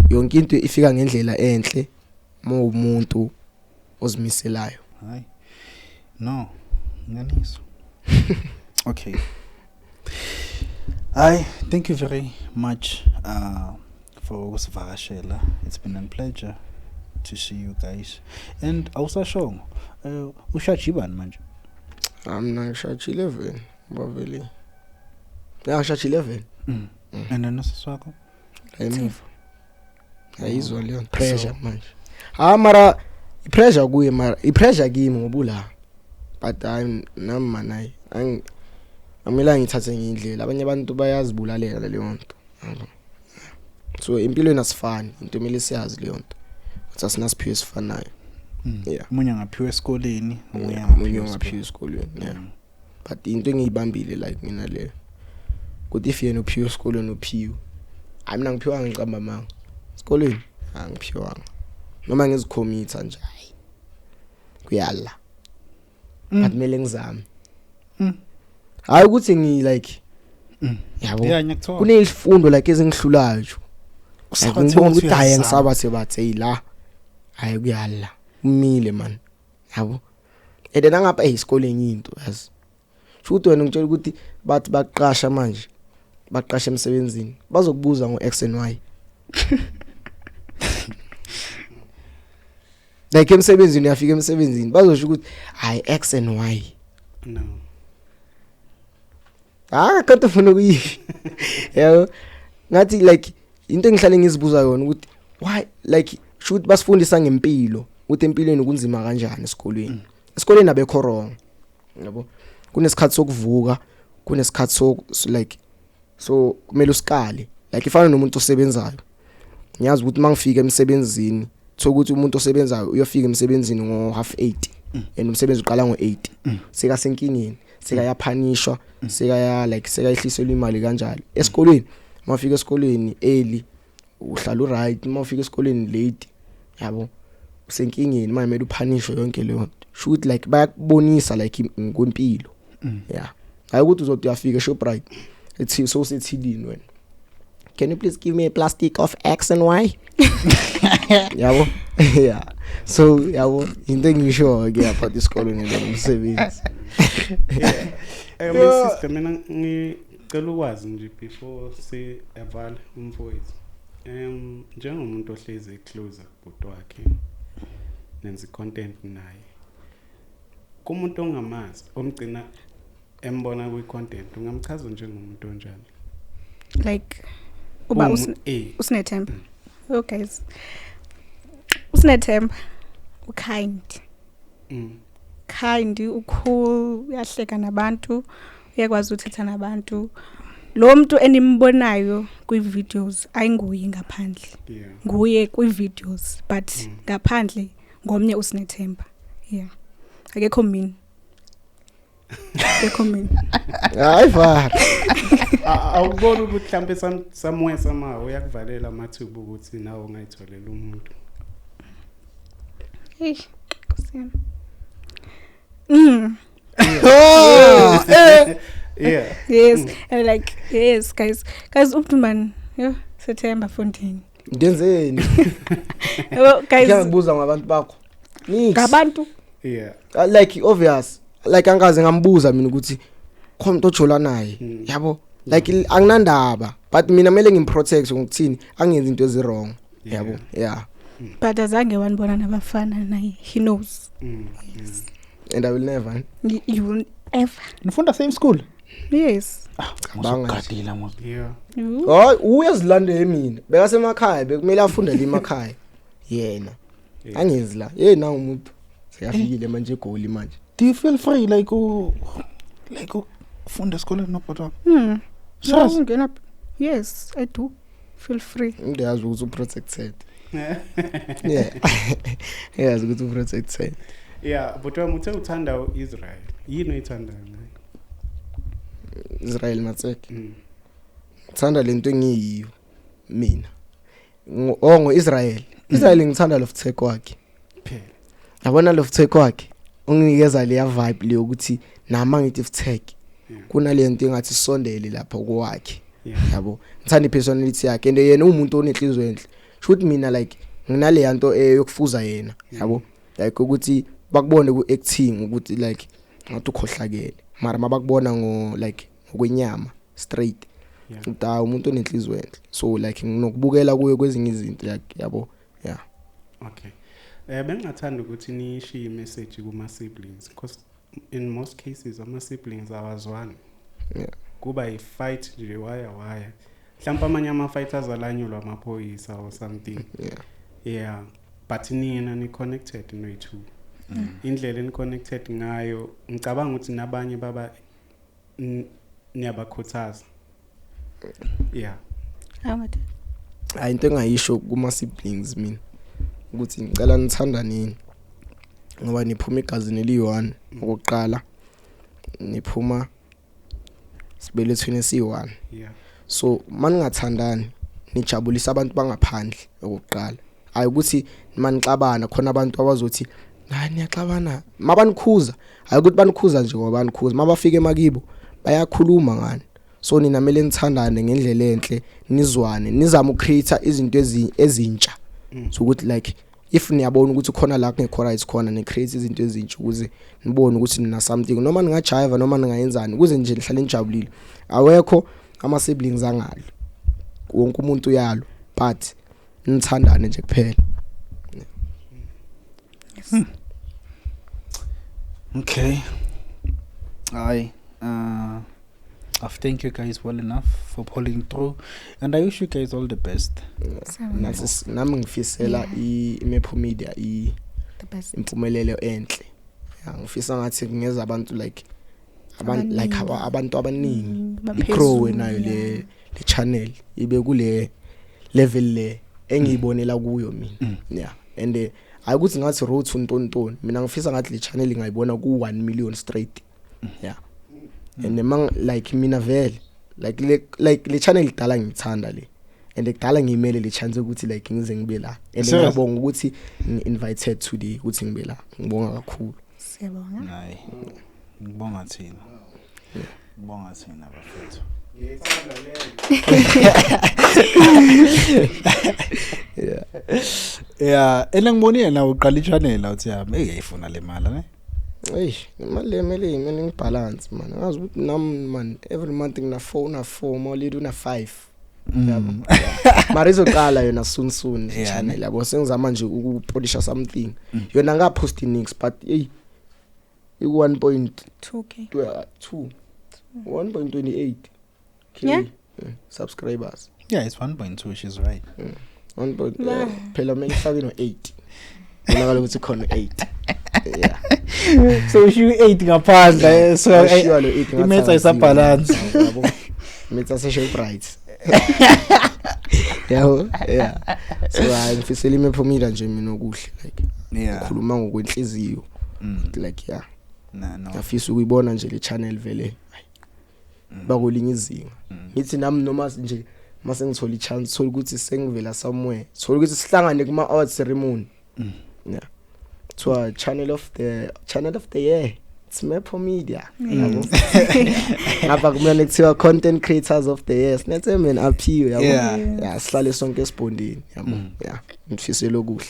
yonke into ifika ngendlela enhle umuntu ozimiselayo hayi no nganiso okay thank you very much for ukusivakashela. It's been a pleasure to see you guys and awusasho ushajibani manje amna shachi 11 baveli ya shachi 11 and nosiswakho ayimva ayizwa leyo pressure manje mara ipressure kuye mara ipressure kimi ngobula but I'm namanayi amela ngithathe ngendlela abanye abantu bayazibulalela leyo nto so impilo inasifani into emele siyazi leyo nto ukuthi asinasiphiwe sifanayo yeah umunye ngaphiwe esikoleni umunye ngaphiwe esikoleni yeah but into engiyibambile like mina leyo ukuthi if yena uphiwe esikoleni uphiwe mina ngiphiwa ngicamba manga esikoleni angiphiwanga noma ngizikhomitha nje kuyala but mele ngizame hayi ukuthi ngi like yabo kunezifundo like ezingihlulayo nje ngibona ukuthi hayi ngisabathe bathe la hayi kuyala umile man yabo edena ngapha esikoleni into yazi futhi wena ngitshela ukuthi bathi baqasha manje baqasha emsebenzini bazokubuza ngo-X and Y like emsebenzini uyafika emsebenzini bazosho ukuthi hayi X and Y no kanti ufuna ukuyisho yabo ngathi like into engihlale ngizibuza yona ukuthi why like should basifundisa ngempilo ukuthi empilweni kunzima kanjani esikolweni esikoleni abekho wrong yabo kunesikhathi sokuvuka kunesikhathi so like so kumele usikale like ifana nomuntu osebenzayo ngiyazi ukuthi mangifika emsebenzini sokuthi umuntu osebenzayo uyofika emsebenzini ngo-8:30 and umsebenzi uqala ngo-8 seka senkingeni seka yaphanishwa seka ya like seka ihliselwe imali kanjalo esikolweni mafika esikoleni early uhlala uright mafika esikoleni late yabo usenkingeni manje kumele uphanishwe yonke leyo nto shoot like bayakubonisa like ngompilo yeah hayi ukuthi uzothi uyafika Shoprite ethi so sethilini wena can you please give me a plastic of X and Y yabo yeah so yabo into engisho ke apha isikole nemsebenzi my sister mina ngicela ukwazi nje before si eval umfowethu njengomuntu ohlezi closer kubhuti wakhe nenza content naye kumuntu ongamazi omgcina embona kwi content ungamchaza njengomuntu onjani like uba usinethemba okay guys usinethemba ukind kind ucool uyahleka nabantu uyakwazi uthetha nabantu lo muntu enimbonayo kwi videos ayinguye ngaphandle nguye kwi videos but ngaphandle ngomnye usinethemba yeah akekho mina hayi va awubona ukuthi mhlambe somewhere somehow uyakuvalela amathuba ukuthi nawe ungayitholela umuntu kusiyana yeah yes and like yes guys umuntu man yo Sethemba Fountain ngenzeni guys ngiyabuza ngabantu bakho ngabantu yeah like obvious like angaze ngambuza mina ukuthi khona ojola naye yabo like anginandaba but mina mele ngimprotect ngokuthini angenzi into ezi wrong yabo yeah but azange wanibona nabafana naye he knows yes and I will never you will ever nifunda same school yes bangadila mos yeah uyazilande mina bekasemakhaya bekumele afundele emakhaya yena angenzi la na umuntu siyafikile manje egoli manje do you feel free like funda esikoleni nobhuti so ungena yes I do feel free ngiyazi ukuthi uprotected yeah yes ukuthi uprotected yeah but uthe uthanda uIsrael yini uyithanda Israel Matseke ngithanda lento engiyiyo mina ngo-Israel ngithanda Loftseke wakhe phela yabona Loftseke wakhe unginikeza leya vibe le ukuthi nama ngithi Loftseke kunalento engathi sondele lapho kwakhe yabo ngithanda ipersonality yakhe and yena umuntu onenhliziyo enhle shothi mina like nginale yanto yokufuza yena yabo like ukuthi bakubone ku acting ukuthi like ngathi ukhohlakele mara mabakubona ngo like ngokwenyama straight uta umuntu onenhliziyo enhle so like nginokubukela kuye kwezinye izinto yabo okay bengathanda ukuthi nishiye message kuma siblings because in most cases ama siblings awazwani kuba i fight nje waya mhlawumbe amanye ama fighters alanyulwa amaphoyisa or something but nina ni connected no two indlela ni connected ngayo ngicabanga ukuthi nabanye baba niyabakhuthaza into engayisho kuma siblings mina ukuthi ngicela nithanda nini ngoba niphuma igazi neli1 ukuqala niphuma sibelethweni esi1 so maningathandani nijabulisa abantu bangaphandle ukuqala hayi ukuthi manixabana khona abantu abazothi hayi niyaxabana mabanikhuza hayi ukuthi banikhuza nje ngoba banikhuza mabafika emakibo bayakhuluma ngani so nina mele nithandane ngendlela enhle nizwane nizama ucreate izinto ezintsha so ukuthi like if niyabona ukuthi khona la kungekho right khona ne create izinto ezintsha ukuze nibone ukuthi nina something noma ningajiva noma ningayenzani ukuze nje nihlale nijabulile awekho ama siblings angalo wonke umuntu uyalo but nithandane nje kuphela Okay. I've thank you guys well enough for pulling through and I wish you guys all the best. Nami ngifisela iMepho Media the best impumelelo enhle. Ngifisa ngathi ngeza abantu like abantu abaningi igrow nayo le channel ibe kule level le engiyibonela kuyo mina. And ayikuthi ngathi road to ntontoni mina ngifisa ngathi le channel ngayibona ku 1 million straight. And like mina vele like le channel idala ngithanda le and ekudala ngiyimele le chance ukuthi like ngize ngibe la and ngiyabonga ukuthi invited today ukuthi ngibe la ngibonga kakhulu siyabonga hayi ngibonga thina bafethu elengibonile na uqala i-channel uthi yami eyayifuna le mali ne imali emele mina ngibalance man ngazi ukuthi nami man every month ngina 4 mali una 5 yabo mara izoqala yona soon channel yabo sengizama nje ukupolisha something yona nga post nix but hey 1.2k 1.28 yeah subscribers it's 1.2 she's right 1. Phela mina ngifake no 8 ngibonakala ukuthi khona 8 so you 8 ngaphandle so imetsa isabalance yabo imetsa sesho price yabo so ngifisela iMepho Media nje mina okuhle like ngikhuluma ngokwenhliziyo like ngafisa ukuyibona nje le channel vele bakolinye izinga ngithi nami noma nje mase ngithola ichance thola ukuthi sengivela somewhere thola ukuthi sihlangane kuma awards ceremony to channel of the year it's Mepho Media yabo ngapha kumele nekuthiwa content creators of the year sinethe mina aphiwe yabo sihlale sonke esibondeni yabo ngifisela okuhle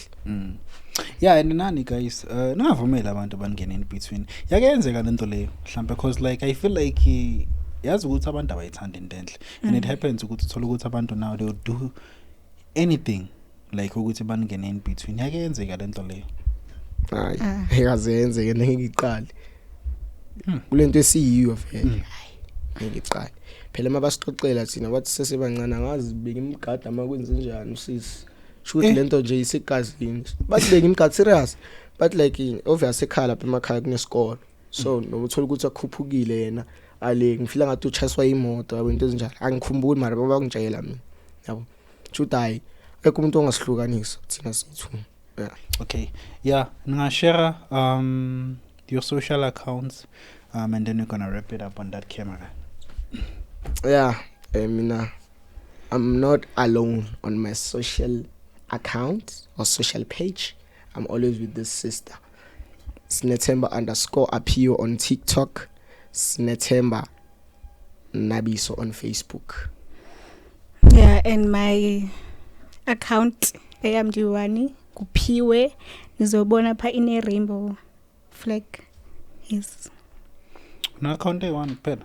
and nani guys ningavumela abantu abangena in between yakenzeka lento leyo mhlambe because like I feel like yazi ukuthi abantu abayithanda into enhle and it happens ukuthi uthola ukuthi abantu now they would do anything like ukuthi bangene in between yakenzeka lento leyo hayi ekazenze ke ngiqale kulento esiyiyo vele ngiqale phela mabasixoxela thina bathi sesebancane ngazi beka imigada amakwenze njani usisi shoot lento nje isigazini bathi beka imigada serious but like obviously ekhala lapha emakhaya kunesikole so noma uthola ukuthi akhuphukile yena ale ngifila ngathi uchaswa imoto yabo into ezinjalo angikhumbuli mara baba ngijayela mina yabo shoot hayi ekho umuntu ongasihlukanisa thina sithu okay ningashare your social accounts and then we're going to wrap it up on that camera Yeah, I'm not alone on my social account or social page. I'm always with this sister. Snethemba_Apio on TikTok. Snethemba Nabiso on Facebook. Yeah, and my account ayamdiwani kuphiwe nizobona pha ine rainbow flag. Yes. Na account one kuphela.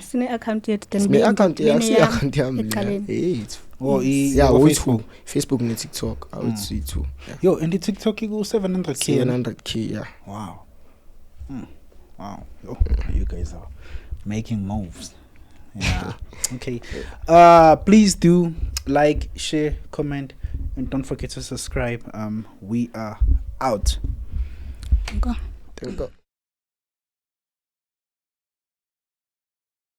Sine account yet then Sine account account eqaleni. Hey. Oh, Facebook. Facebook and TikTok. I would see too. Yeah. Yo, and the TikTok you go 700k. 700k, yeah. Wow. Wow. Yo, you guys are making moves. Yeah. Okay. Please do like, share, comment, and don't forget to subscribe. We are out. Go. Thank you.